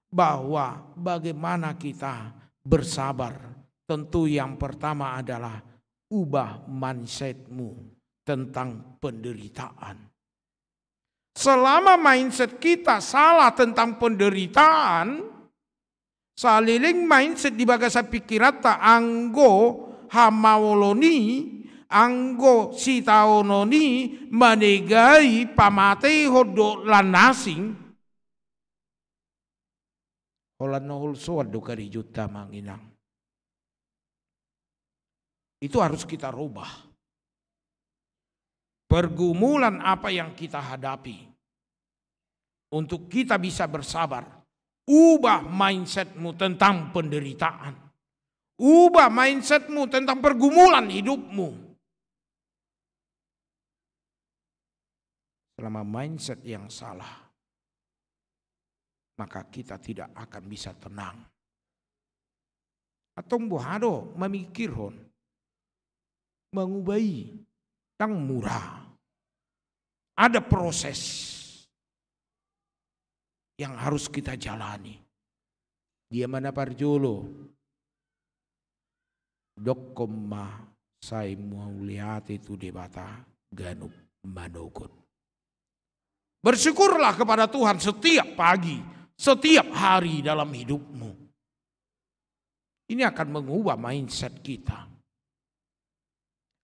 bahwa bagaimana kita bersabar Tentu yang pertama adalah ubah mindsetmu tentang penderitaan. Selama mindset kita salah tentang penderitaan, saliling mindset di bagasa pikiran ta anggo hamawoloni, anggo sitaononi manegai pamate hodok lanasing. Holan nohul suadu kari juta manginang. Itu harus kita rubah. Pergumulan apa yang kita hadapi. Untuk kita bisa bersabar. Ubah mindsetmu tentang penderitaan. Ubah mindsetmu tentang pergumulan hidupmu. Selama mindset yang salah, maka kita tidak akan bisa tenang. Atau buhado memikirkan, mengubahi yang murah. Ada proses yang harus kita jalani. Dia mana parjolo. Dok koma saya mau lihat itu debata ganup manokot. Bersyukurlah kepada Tuhan setiap pagi, setiap hari dalam hidupmu. Ini akan mengubah mindset kita.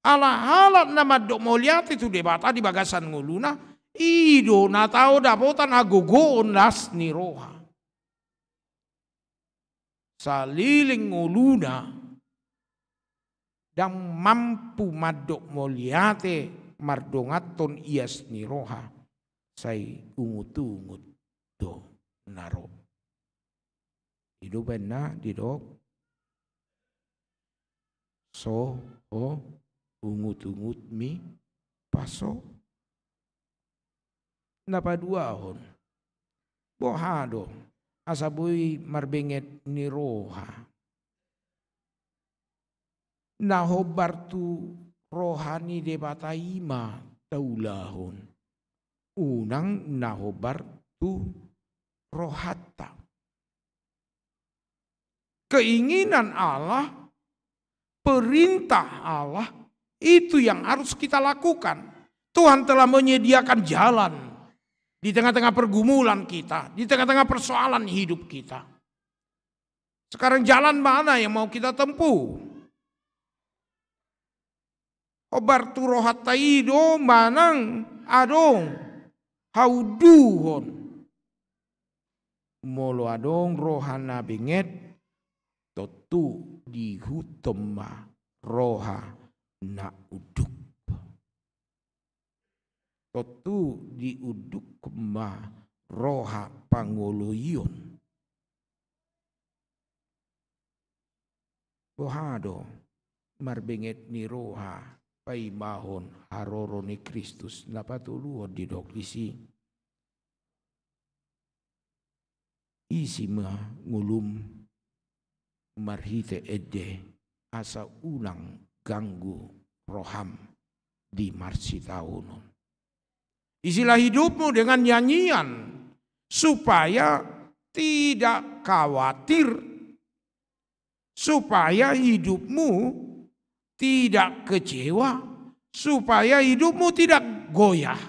Ala-ala nama dok mau lihat itu debata di bagasan nguluna. Ido na tao dapotan agogoon las ni roha. Saliling nguluna. Dan mampu madok mau lihat mardongaton ias ni roha. Say ungut-ungut do naro. Hidup na didok. So ungut-ungut mi paso. Napaduahon. Bohado. Asaboy marbenget ni roha. Nahobar tu rohani debataima taulahon. Unang nahobar tu rohata. Keinginan Allah, perintah Allah, itu yang harus kita lakukan. Tuhan telah menyediakan jalan di tengah-tengah pergumulan kita, di tengah-tengah persoalan hidup kita. Sekarang jalan mana yang mau kita tempuh? Obar tu rohata ido manang adong. Hauduhon molo adong rohana benget totu dihutema roha na uduk totu diuduk ma roha pangoloyon bohado marbenget ni roha paimahon haroro ni Kristus napatuluhon di dok isi ngulum marhite edde asa ulang ganggu roham di marsitaunon. Isilah hidupmu dengan nyanyian supaya tidak khawatir, supaya hidupmu tidak kecewa, supaya hidupmu tidak goyah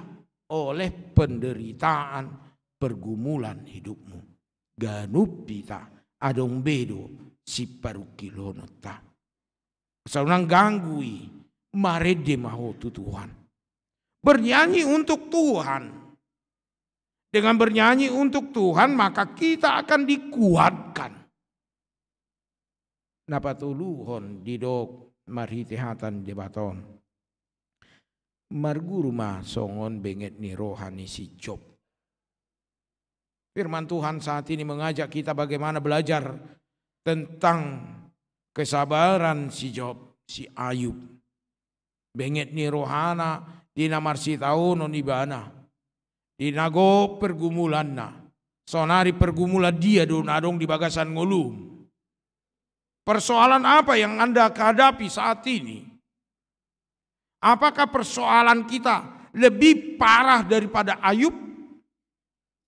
oleh penderitaan pergumulan hidupmu. Ganupita adong bedo si parukilonota. Saunang ganggui marede mahotu Tuhan. Bernyanyi untuk Tuhan. Dengan bernyanyi untuk Tuhan maka kita akan dikuatkan. Napatuluhon didok marhitihatan debaton. Marguruma songon benget ni rohani si Job. Firman Tuhan saat ini mengajak kita bagaimana belajar tentang kesabaran si Job, si Ayub. Benget ni rohana dina marsitaunon ibana. Dinago pergumulan na. Sonari pergumulan dia adong di bagasan ngulum. Persoalan apa yang Anda hadapi saat ini? Apakah persoalan kita lebih parah daripada Ayub?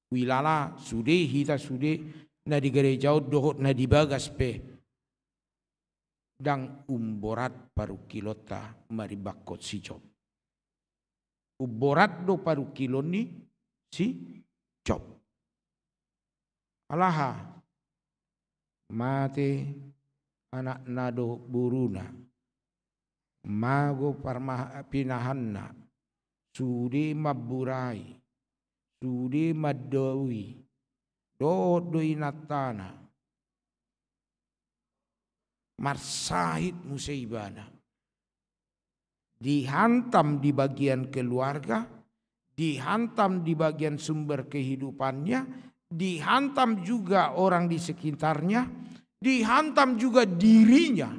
Wilala sude hita sude na di gereja dohot na di bagas pe. dang umborat paru kilota maribakot si Job. Umborat do paru kilon ni si Job. Alaha mate anak nado buruna mago pinahanna sudi maburai sudi madowi do inatana marsahid musaibana, dihantam di bagian keluarga, dihantam di bagian sumber kehidupannya, dihantam juga orang di sekitarnya, dihantam juga dirinya.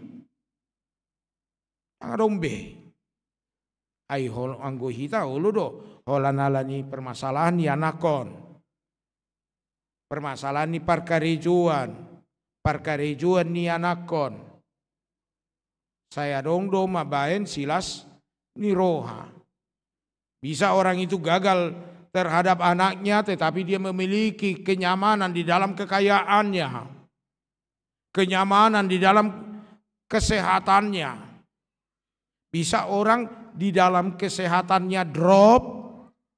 Angdombe ai hol anggo hita uludo holanalani permasalahan ni anakon, permasalahan ni parkarejuan ni anakon. Saya dongdo mabaen silas niroha. Bisa orang itu gagal terhadap anaknya tetapi dia memiliki kenyamanan di dalam kekayaannya. Kenyamanan di dalam kesehatannya. Bisa orang di dalam kesehatannya drop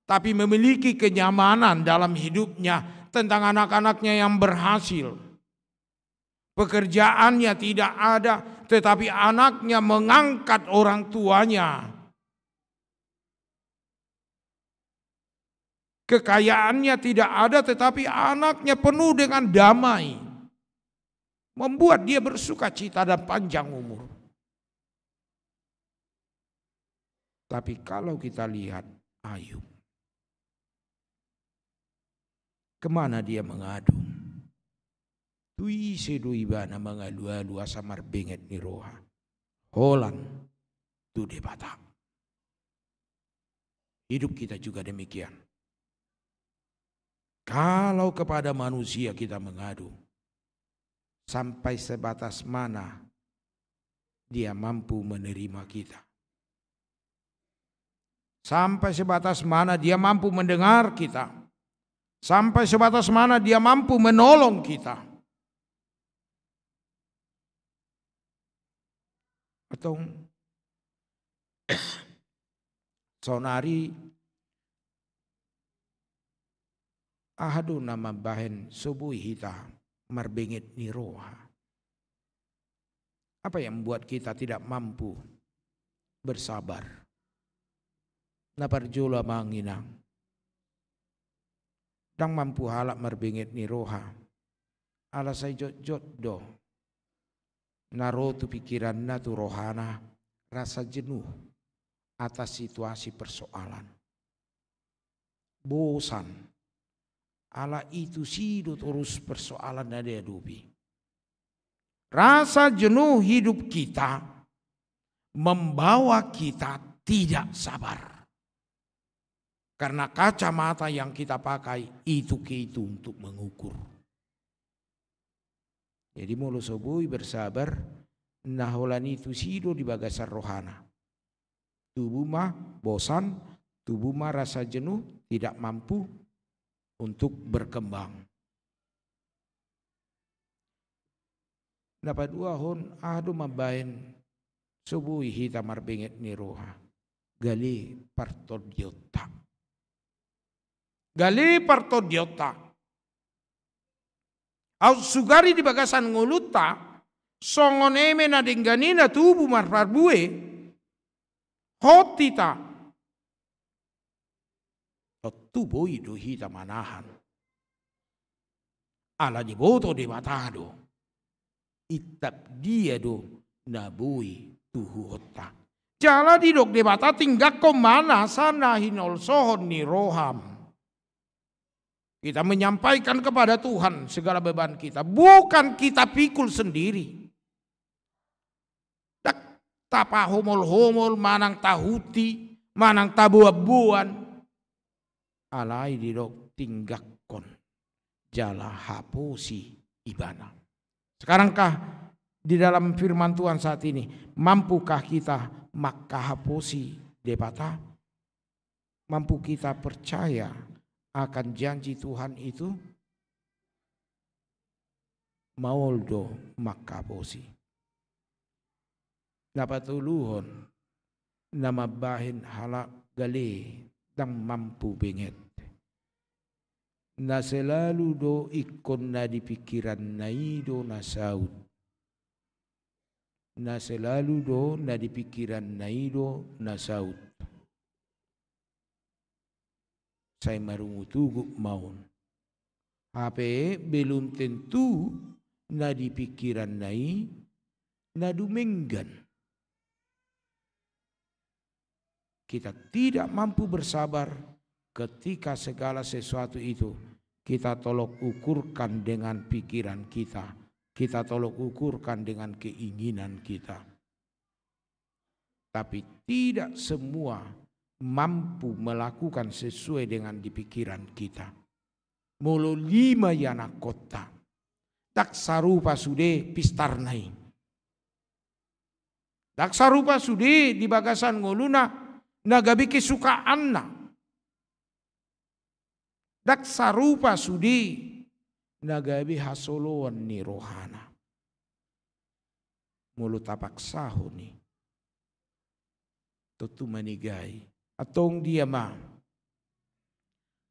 tapi memiliki kenyamanan dalam hidupnya tentang anak-anaknya yang berhasil. Pekerjaannya tidak ada tetapi anaknya mengangkat orang tuanya. Kekayaannya tidak ada tetapi anaknya penuh dengan damai. Membuat dia bersuka cita dan panjang umur. Tapi kalau kita lihat Ayub, kemana dia mengadu? Tui sedui bana mengalu-alu asamar benget ni roha. Holan tu debata. Hidup kita juga demikian. Kalau kepada manusia kita mengadu, sampai sebatas mana dia mampu menerima kita. Sampai sebatas mana dia mampu mendengar kita. Sampai sebatas mana dia mampu menolong kita. Atau sonari ahadu nama bahen subuh hita marbengit niroha. Apa yang membuat kita tidak mampu bersabar? Naparjula manginang dang mampu halak marbengit niroha. Ala say jot do. Naro tu pikiran na tu rohana rasa jenuh atas situasi persoalan. Bosan. Ala itu sido terus persoalan ada dubi. Rasa jenuh hidup kita membawa kita tidak sabar. Karena kacamata yang kita pakai itu untuk mengukur. Jadi mulu sobui bersabar, naholan itu sido di bagasan rohana. Tubuh mah bosan, tubuh mah rasa jenuh, tidak mampu untuk berkembang. Dapat dua hon, adu mabain sobui hita marbinget ni roha. Gali partodiota. Gali partodiota. Aus sugari di bagasan nguluta, songon eme na dengganina tubuh marparbue, hotita. Tubuh itu hita manahan. Ala di boto di matado. Itap dia do nabui tuhu hotta. Jala di dok di mata tinggak komana sana hinol sohon ni roham. Kita menyampaikan kepada Tuhan segala beban kita. Bukan kita pikul sendiri. Tapa homol-homol, manang tahuti, manang tabuabuan. Alai didok tinggakon. Jala hapusi ibana. Sekarangkah di dalam firman Tuhan saat ini, mampukah kita maka hapusi debata? Mampu kita percaya akan janji Tuhan itu? Mauldo makabosi. napatuluhon na mabahin halak gali dang mampu benget. Na selalu do ikon na di pikiran na ido na saud. Na selalu do na di pikiran na ido na saud. Saya marungutugu maun. Hape belum tentu na di pikiran nai na dumenggan. Kita tidak mampu bersabar ketika segala sesuatu itu kita tolok ukurkan dengan pikiran kita. Kita tolok ukurkan dengan keinginan kita. Tapi tidak semua mampu melakukan sesuai dengan di pikiran kita. Molo 5 yana kota. Tak sarupa sude pistarnai. Tak sarupa sude di bagasan ngoluna nagabi kesukaan na. Tak sarupa sude nagabi hasoloan ni rohana. Molo tapak saho ni. Tutu manigai. Atong dia ma.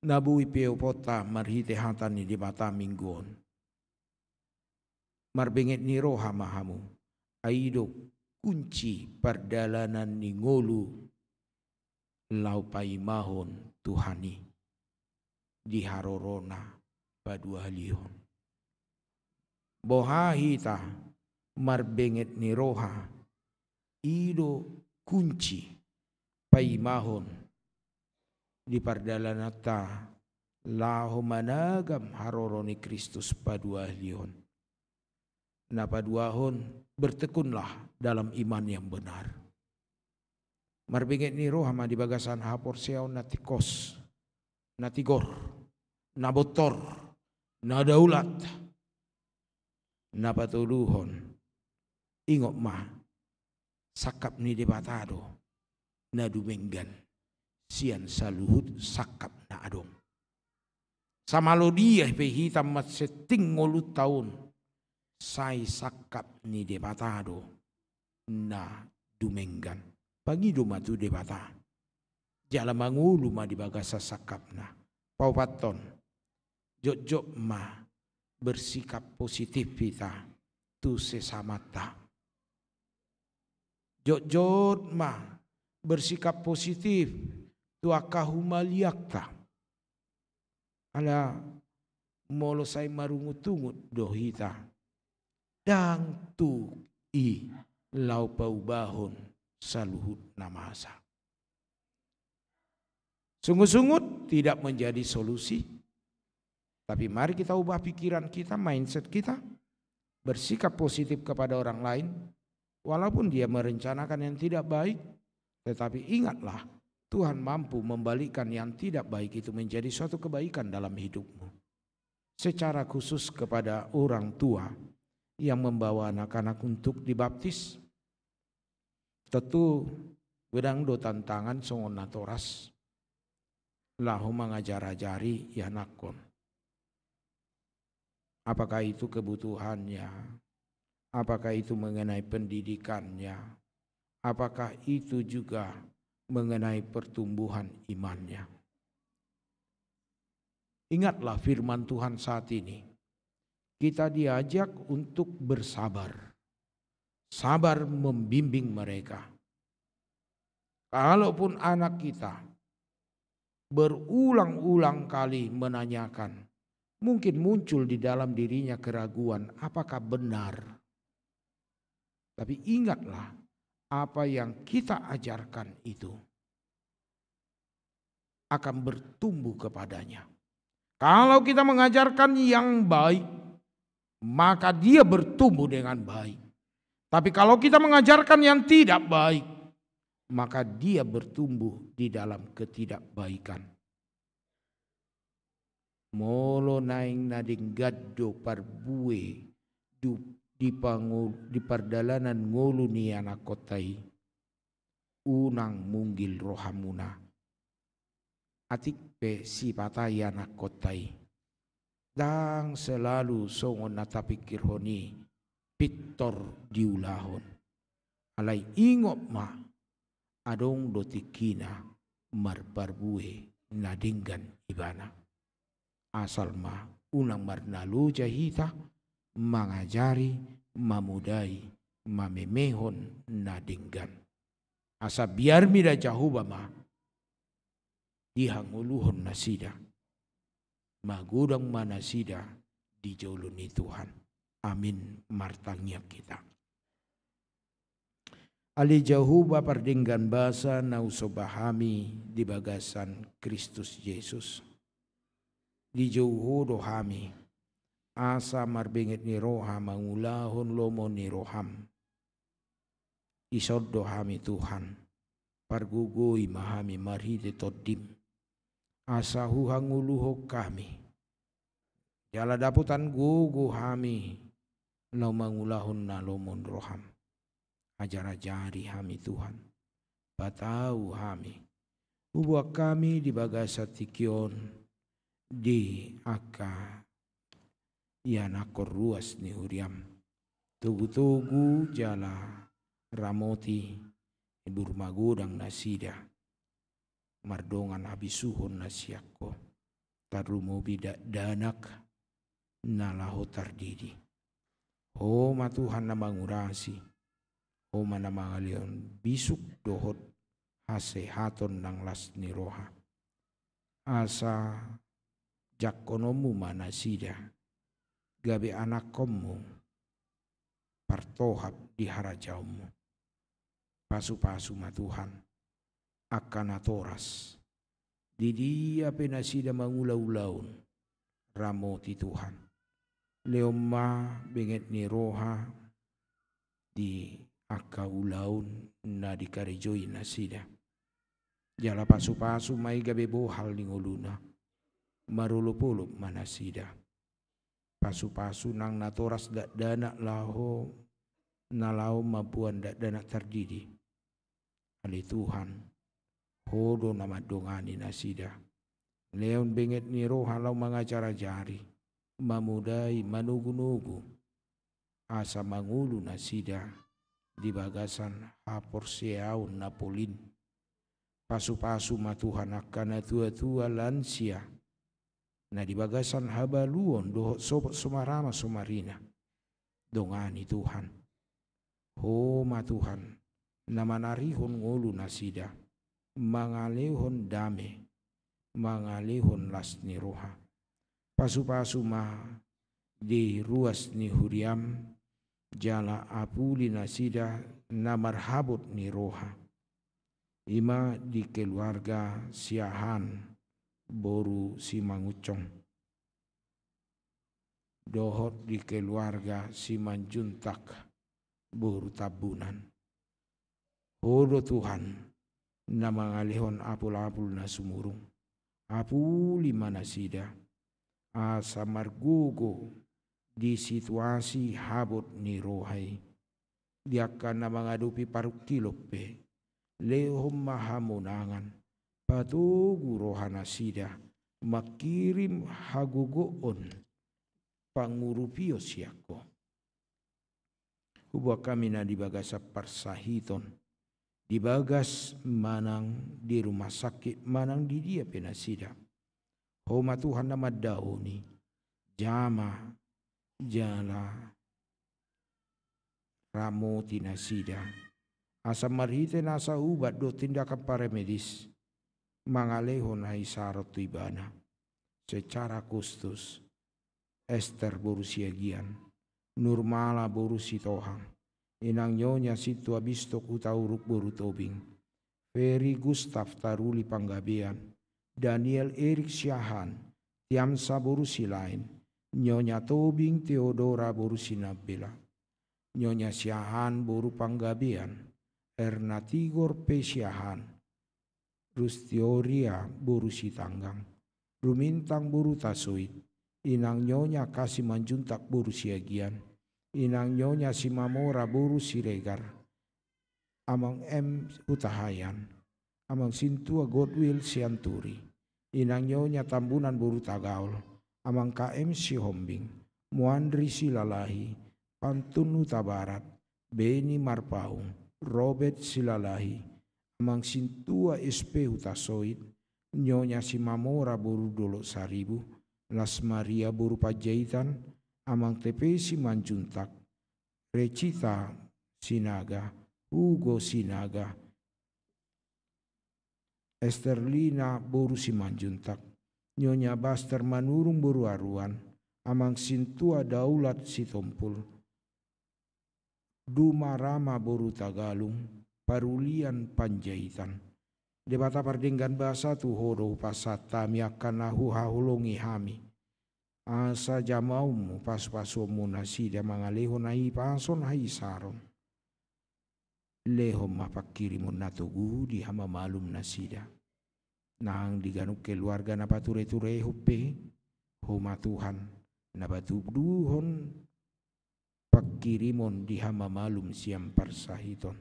Nabui peo pota marhite hatan ni di bata mingguon. Marbengit ni roha mahamu. Aido kunci perdalanan ni ngolu. Laupai mahon Tuhani. Di harorona padua halihon. Boha hita marbengit ni roha. Ido kunci pai mahon. Di pardalanata laho managam haroroni Kristus padua lion. Na paduahon bertekunlah dalam iman yang benar. Marbengit ni rohama di bagasan hapor siaw natikos, natigor, nabotor, nadaulat, napatuluhon. Ingok ma sakap ni debatado na dumenggan. Sian saluhut sakap na adong. Sama lo dia hitam mat seting ngolu tahun. Sai sakap ni debatado na dumenggan. Pagi duma tu debata. Jala mangulu ma di bagasa sakap na. Paupaton. Jok-jok ma bersikap positif kita. Tu sesamata. Jok-jok ma bersikap positif. Tuaka humaliakta. Ala molo say marungutungut dohita. Dang tu i lau paubahon saluhut namasa. Sungut-sungut tidak menjadi solusi. Tapi mari kita ubah pikiran kita, mindset kita. Bersikap positif kepada orang lain. Walaupun dia merencanakan yang tidak baik. Tetapi ingatlah. Tuhan mampu membalikkan yang tidak baik itu menjadi suatu kebaikan dalam hidupmu. Secara khusus kepada orang tua yang membawa anak-anak untuk dibaptis. Tentu wedang do tantangan songon natoras. Lahu mengajar-ajari ya nakon. Apakah itu kebutuhannya? Apakah itu mengenai pendidikannya? Apakah itu juga mengenai pertumbuhan imannya. Ingatlah firman Tuhan saat ini. Kita diajak untuk bersabar. Sabar membimbing mereka. Kalaupun anak kita berulang-ulang kali menanyakan, mungkin muncul di dalam dirinya keraguan apakah benar. Tapi ingatlah, apa yang kita ajarkan itu akan bertumbuh kepadanya. Kalau kita mengajarkan yang baik, maka dia bertumbuh dengan baik. Tapi kalau kita mengajarkan yang tidak baik, maka dia bertumbuh di dalam ketidakbaikan. Molo naing nading gaddo parbue di pardalanan ngolu ni anak kotai unang munggil rohamuna atik pe si patai anak kotai dang selalu songon natapikir honi pitor diulahon alai ingop ma adong dotikina marparbue nadinggan ibana. Asal ma unang marnalu jahita mangajari mamudai mamemehon nadinggan. Asa biar mida jahuba ma dihanguluhon nasida magudang manasida di joloni Tuhan. Amin martangnya kita. Ali jahuba pardinggan basa nausobahami di bagasan Kristus Yesus. Di jauho dohami asa marbinget ni roha mangulahon lomo ni roham. Isod dohami Tuhan pargugoi mahami marhide todim. Asa huhanguluho kami. Jala daputan gugu hami lau mangulahon na lomon roham. Ajar-ajari hami Tuhan. Patau hami. Ubuak kami di bagasa tikion di aka yanakor ruas ni huriam. Tugu-tugu jala ramoti ibur magudang nasida. Mardongan abisuhon nasiakko. Tarumo bidak danak nalaho tardidi. Ho matuhan na mangurasi. Ho mana mangalion bisuk dohot hasehaton nang las ni roha. Asa jakonomu manasida. Gabe anakommu partohap di harajaumu. Pasu-pasu matuhan akan atoras. Di dia penasida mangulaulaun ramoti Tuhan. Leoma benget ni roha di akaulaun na di karejoi nasida. Jala pasu-pasu mai gabe bohal ni nguluna. Marulupulup manasida. Pasu-pasu nang natoras dak danak laho nalau mabuan dak danak tardidi. Ali Tuhan hodo nama dongani nasida. Leon benget ni roha lau mangacara jari. Mamudai manugu-nugu. Asa mangulu nasida. Di bagasan hapor seaun napolin. Pasu-pasu matuhan akana tua-tua lansia. Na di bagasan habaluon dohot sobat somarama somarina. Dongani Tuhan. Ho matuhan. Namanarihon ngulu nasida. Mangalihon dame. Mangalihon las ni roha. Pasu-pasu ma di ruas ni huriam. Jala apuli nasida na marhabut ni roha. Ima di keluarga siahan boru si mangucong. Dohot di keluarga si manjuntak boru tabunan. Hodo Tuhan na mangalihon apul-apul na sumurung. Apuli manasida asa margugo di situasi habot ni rohai. Dia akan mengadupi paruk kilope. Lehom mahamunangan. Patugu rohana sida. Makirim hagugoon. Pangurupio siako. Hubwa kami na dibagasa parsahiton. Dibagas manang di rumah sakit. Manang di dia penasida. Homa Tuhan nama dauni. Jama jala ramoti nasida. Asa marhite nasa ubat do tindakan paramedis. Mangalehon hai sarot ibana. Secara kustus. Esther borusiagian. Nurmala borusi tohang. Inang nyonya situ abisto kutauruk boru tobing. Ferry Gustav Taruli Panggabean. Daniel Erik Syahan. Tiamsa borusi lain. Nyonya Tobing Theodora boru Sinabela. Nyonya Syahan boru Panggabean. Erna Tigor Pesyahan. Rustioria boru Sitanggang. Rumintang boru Tasoid. Inang Nyonya Kasih Manjuntak boru Siagian. Inang Nyonya Simamora boru Siregar. Amang M Utahayan. Amang Sintua Godwill Sianturi. Inang Nyonya Tambunan boru Tagaul. Amang KM Sihombing. Muandri Silalahi. Pantun Utabarat. Beni Marpaung. Robert Silalahi, amang sintua SP Hutasoid, Nyonya Simamora Boru Dolo Saribu, Las Maria Boru Pajaitan, amang TP Simanjuntak, Recita Sinaga, Hugo Sinaga, Esterlina Boru Simanjuntak, Nyonya Baster Manurung Boru Aruan, amang sintua Daulat Sitompul, Duma Rama Boru Tagalung, Parulian Panjaitan, Debata Pardenggan Bahasa Tuhodo Pasata Miakan Nahu Hahulongi Hami, Asa Jamaumu Pas-pasomu Nasida Mangaleho Nahi Pason Hai Saron, Leho Mapakirimun Natugu di Hama Malum Nasida, Nang diganuk keluarga Napature-ture Hupe, Homa Tuhan, Napatuduhon Pakirimon di Hama Malum Siam Parsahiton,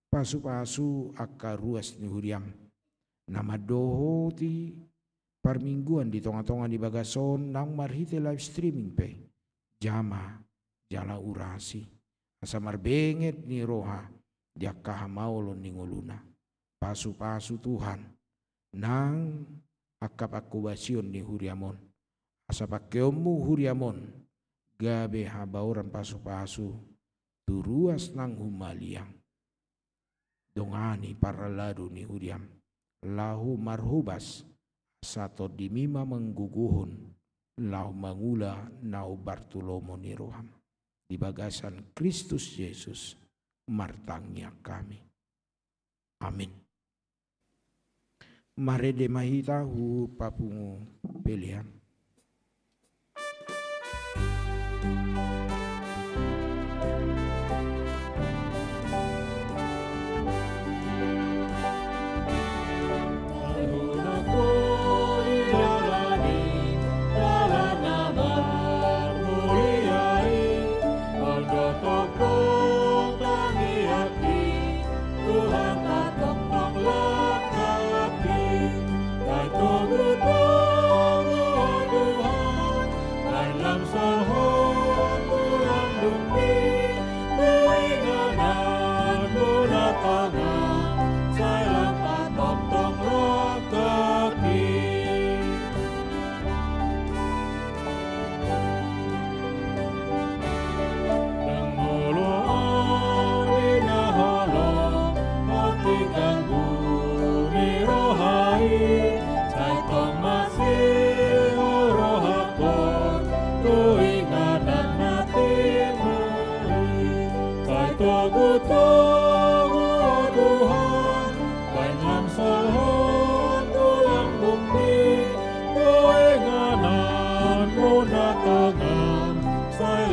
Pasu-pasu akaruas ni huriam, nama doho ti parmingguan di tonga-tonga di Bagason nang marhite live streaming pe, jama jala urasi, asa marbenget ni roha, diakah maulon ni nguluna, pasu-pasu Tuhan, nang akap akubasion ni huriamon, asa pakeomu huriamon, gabe habauran pasu-pasu, turuas nang humaliang, dongani para ladu ni huriam, lahu marhubas, sato dimima mengguguhun, lahu mangula nau Bartolomo ni roham, di bagasan Kristus Yesus, martangnya kami. Amin. Marede mahita hu papungu pilihan. Sai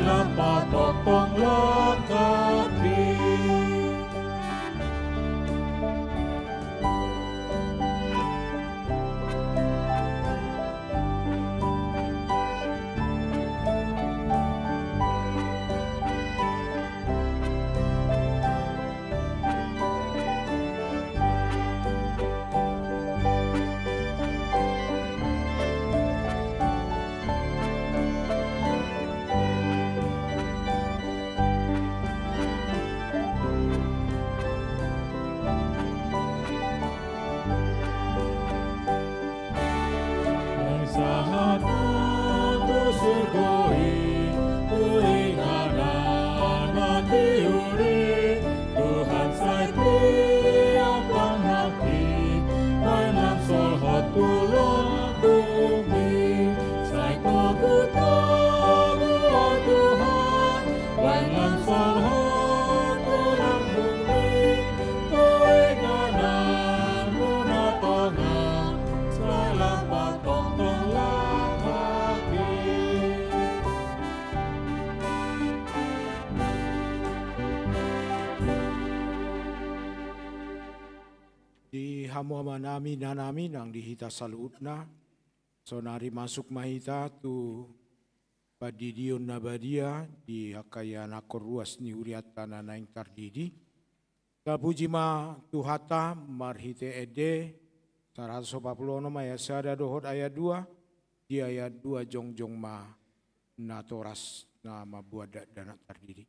lampa hamu amanami nanami nang dihita saluhutna, sonari masuk mahita tu padidion nabadia di hakaya nakor ruas ni uriat tanah naing tardidi. Kapuji ma tuhata marhite ede 140 ayat sada dohot ayat 2 di ayat 2 jongjong ma natoras na mabuat dana tardidi.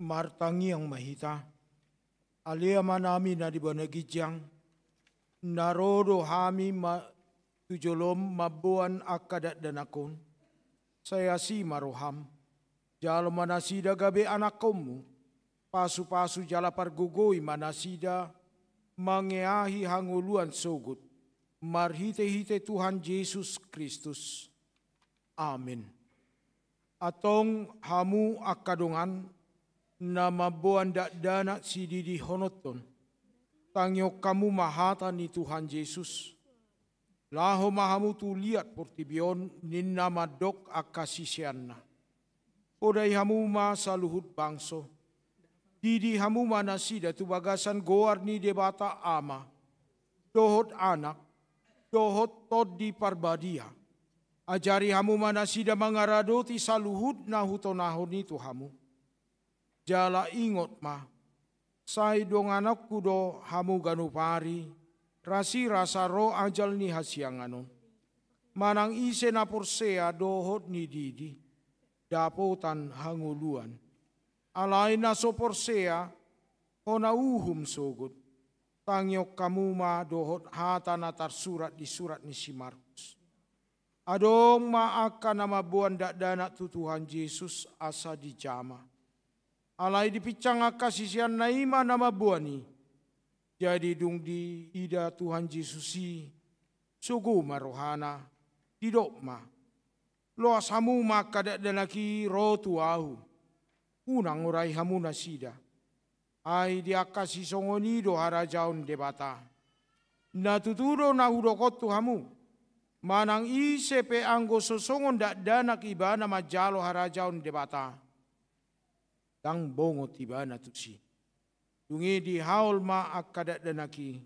Martangi yang mahita, alia manami na di banagijang, narodo hami tujolom mabuan akadat danakon, saya si maroham, jalo manasida gabe anakomu, pasu-pasu jala pargugoi manasida, mangeahi hanguluan sogut, marhite-hite Tuhan Yesus Kristus. Amin. Atong hamu akadongan, nama buan dak dana sididi honoton. Tangyok kamu mahata ni Tuhan Yesus. Laho mahamu tu liat portibion nin nama dok akasisianna. Odai hamu ma saluhut bangso. Didi hamu manasida tu bagasan goar ni debata ama. Dohot anak. Dohot tod di parbadia. Ajari hamu manasida mangaradoti saluhut na hutonahon ni Tuhamu. Jala ingot ma, sai dong anakku do hamu ganupari, rasi rasa ro ajal ni hasianganon. Manang ise na porsea dohot ni didi, dapotan hanguluan. Alay na so porsea, hona uhum sogut. Tangyok kamu ma dohot hata na tarsurat di surat ni si Markus. Adong maaka nama buan dak dana tu Tuhan Yesus asa di jama. Alai dipicang akasisian naima nama buani. Jadi dung di ida Tuhan Yesusi. Sugu marohana. Didok ma. Loas hamu maka dak danaki rotu ahu. Unang urai hamu nasida. Ai diakasi songonido harajaun debata. Natutudo na hudokotu hamu. Manang ise pe anggo sosongon dak danak ibana majalo harajaun debata. Tang bongo tiba na tusi. Dungi di haul ma akadat danaki.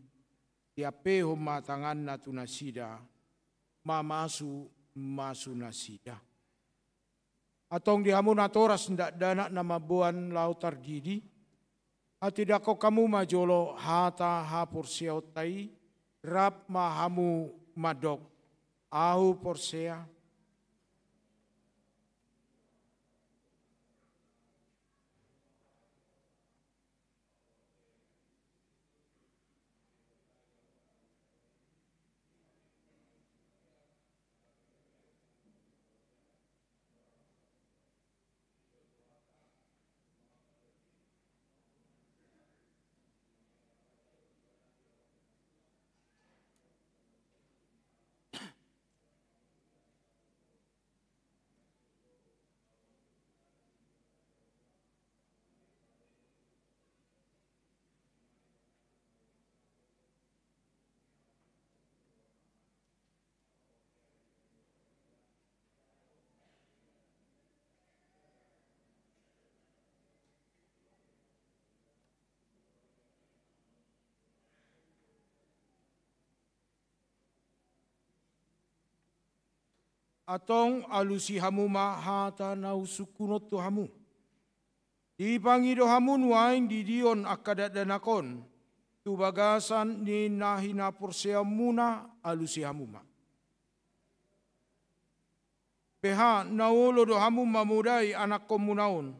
Tiapeho ma tangan na tunasida. Ma masu nasida. Atong di hamu natoras ndak danak nama buan lau tardidi. Atidak ko kamu majolo hata hapur siautai. Rap ma hamu madok. Ahu porsea. atong alusi hamu mahata nau sukunot tu hamu. Dipangi dohamu nuaing di dion akadat danakon, tu bagasan ni nahina porseamuna alusi hamu ma. Peha naolo dohamu mamudai anak komunaon,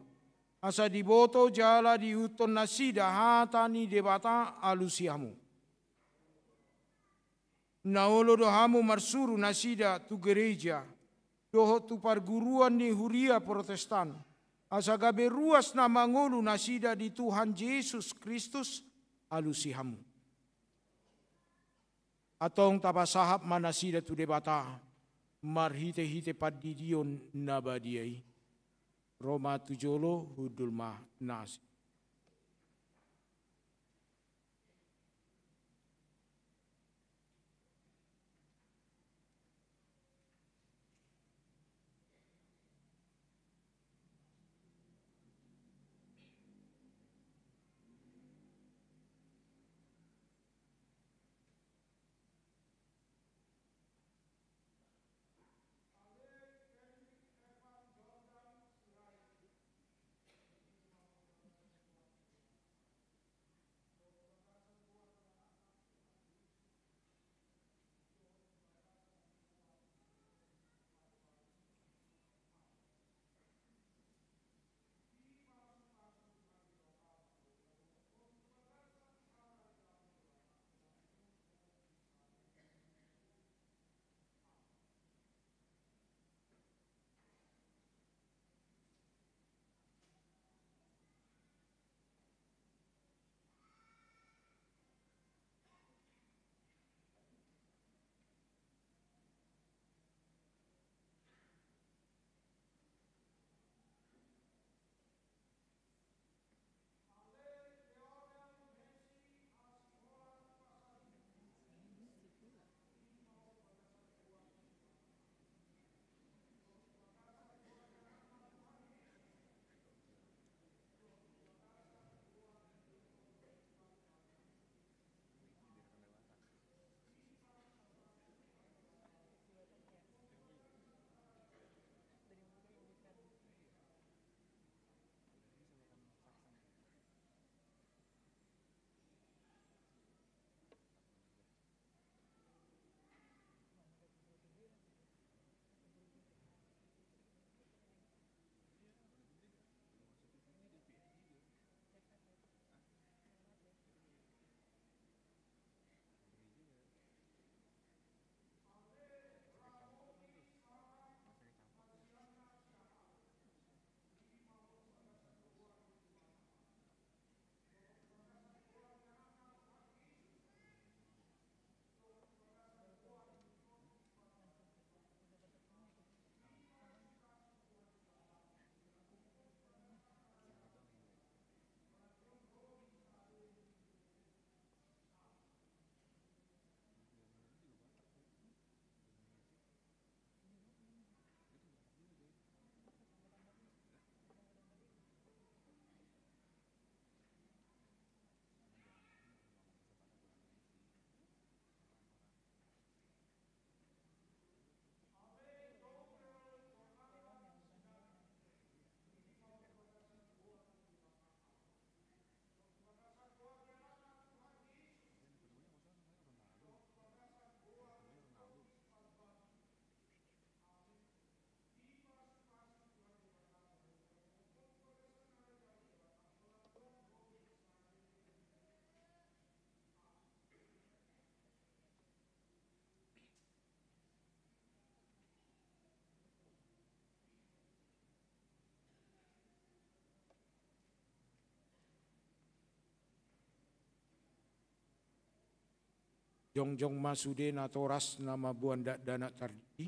asa diboto jala di huton nasida hata ni debata alusi hamu. Naolo dohamu marsuru nasida tu gereja, doho tu perguruan ni huria Protestan, asa gabe ruas na mangolu nasida di Tuhan Yesus Kristus alusi hamu. Atong tapasahap manasida tu debata, marhite-hite padidion nabadiai. Roma 7 hudul mah nasi. Jongjong masude na toras nama buanda dana tardi.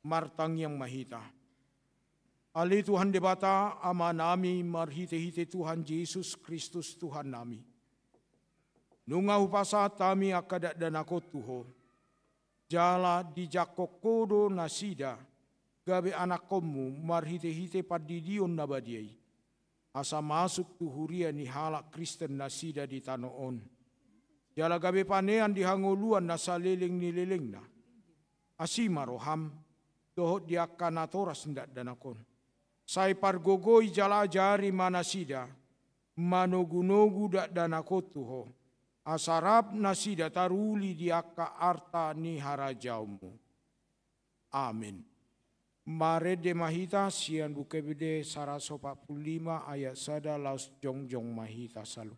Martang yang mahita. Ali Tuhan debata ama nami marhite-hite Tuhan Yesus Kristus Tuhan nami. Nunga upasa tami akadak danakot tuho. Jala di jakokodo nasida. Gabe anak komu marhite-hite padidion nabadiai. Asa masuk tuhuria ni halak Kristen nasida di tanoon. Jala gabe panean di hanguluan na saliling nililing na. Asima roham, dohot diakan atoras ndak danakon. Sai pargogoi jala jari manasida, manogu-nogu dak danakot tuho. Asarap nasida taruli diaka arta ni harajaumu. Amin. Mare de mahita sian bukebede saraso 45 ayat sada laus jongjong mahita salu.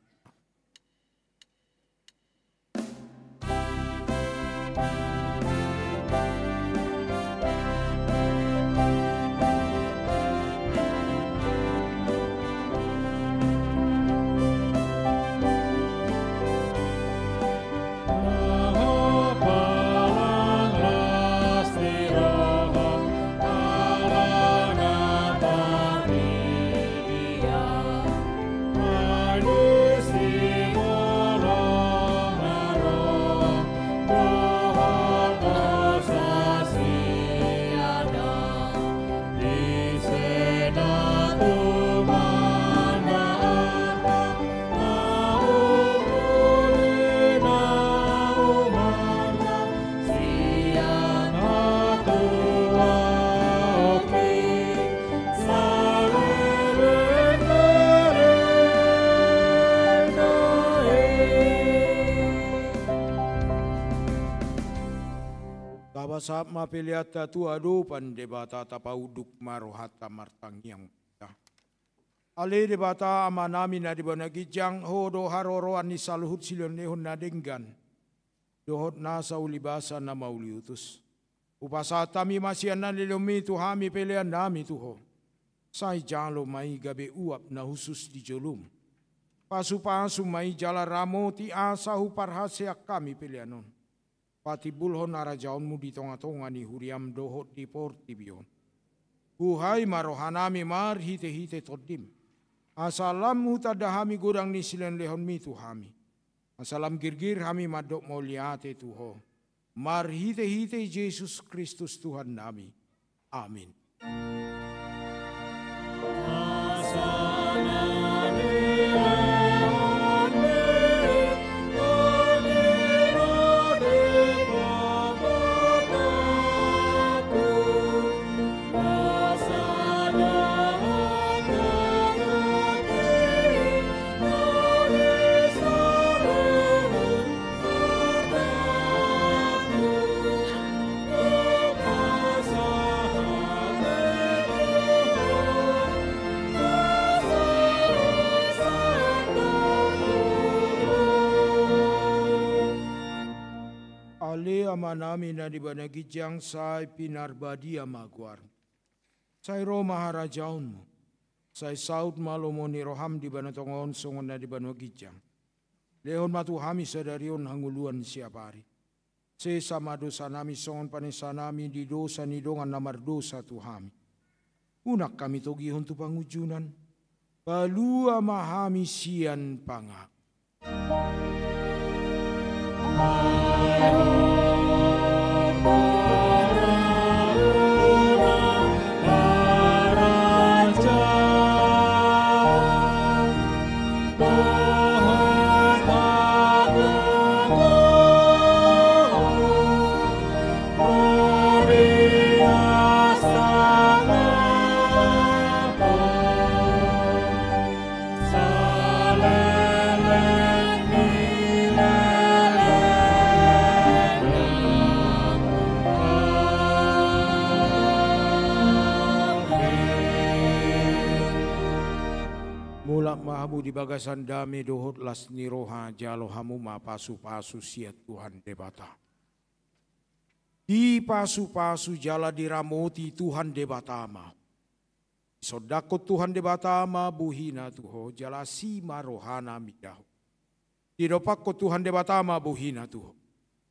Saat mapeliata tu adu pandebata tapauduk marohata martang yang kita. Ale debata amanami na dibana gijang hodo haroro ani saluhut silon lehon nadenggan. Dohot nasa ulibasa na mauliutus. Upasata mi masiana lilomi tuhami pelean nami tuho. Sai jalo mai gabe uap na husus di jolum. Pasu-pasu mai jala ramo ti asa huparhase kami peleanon. Pati bulhon arajaunmu di tonga-tonga ni huriam dohot di portibion. Huhai marohanami mar hite-hite todim. Asalam hutadahami godang ni silen lehon mi tuhami. Asalam girgir hami madok mauliate tuho. Mar hite-hite Yesus Kristus Tuhan nami. Amin. Amanami na di banagijang say pinarbadi amaguar. Say Roma harajaunmu. Say saud malomo ni roham di banatongon songon na di banagijang. Lehon matuhami sadarion hanguluan siapari. Se sama dosa nami songon panesanami di dosa ni dongan namar dosa tuhami. Unak kami togi untuk pangujunan. Palua mahami sian panga. Di bagasan dame dohot las niroha jalo hamuma pasu-pasu siat Tuhan debata. Di pasu-pasu jala diramoti Tuhan debatama. Sodakot Tuhan debatama buhina tuho jala sima rohana midahu. Di dopakot Tuhan debatama buhina tuho.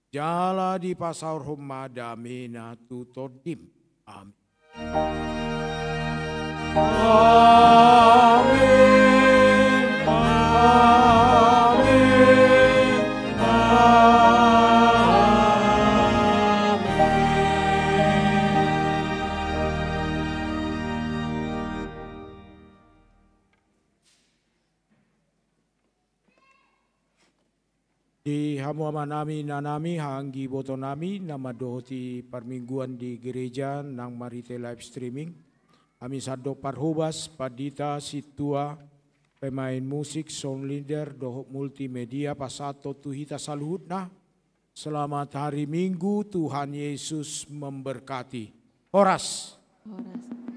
Jala di pasar humada mena tu todim. Amin. Amin. Di hamuama nami nanami hanggi boto nami nama dohoti permingguan di gereja nang marite live streaming. Kami sado parhubas padita situa pemain musik sound leader dohok multimedia pasato tuhita saluhut nah. Selamat hari Minggu, Tuhan Yesus memberkati. Horas. Horas.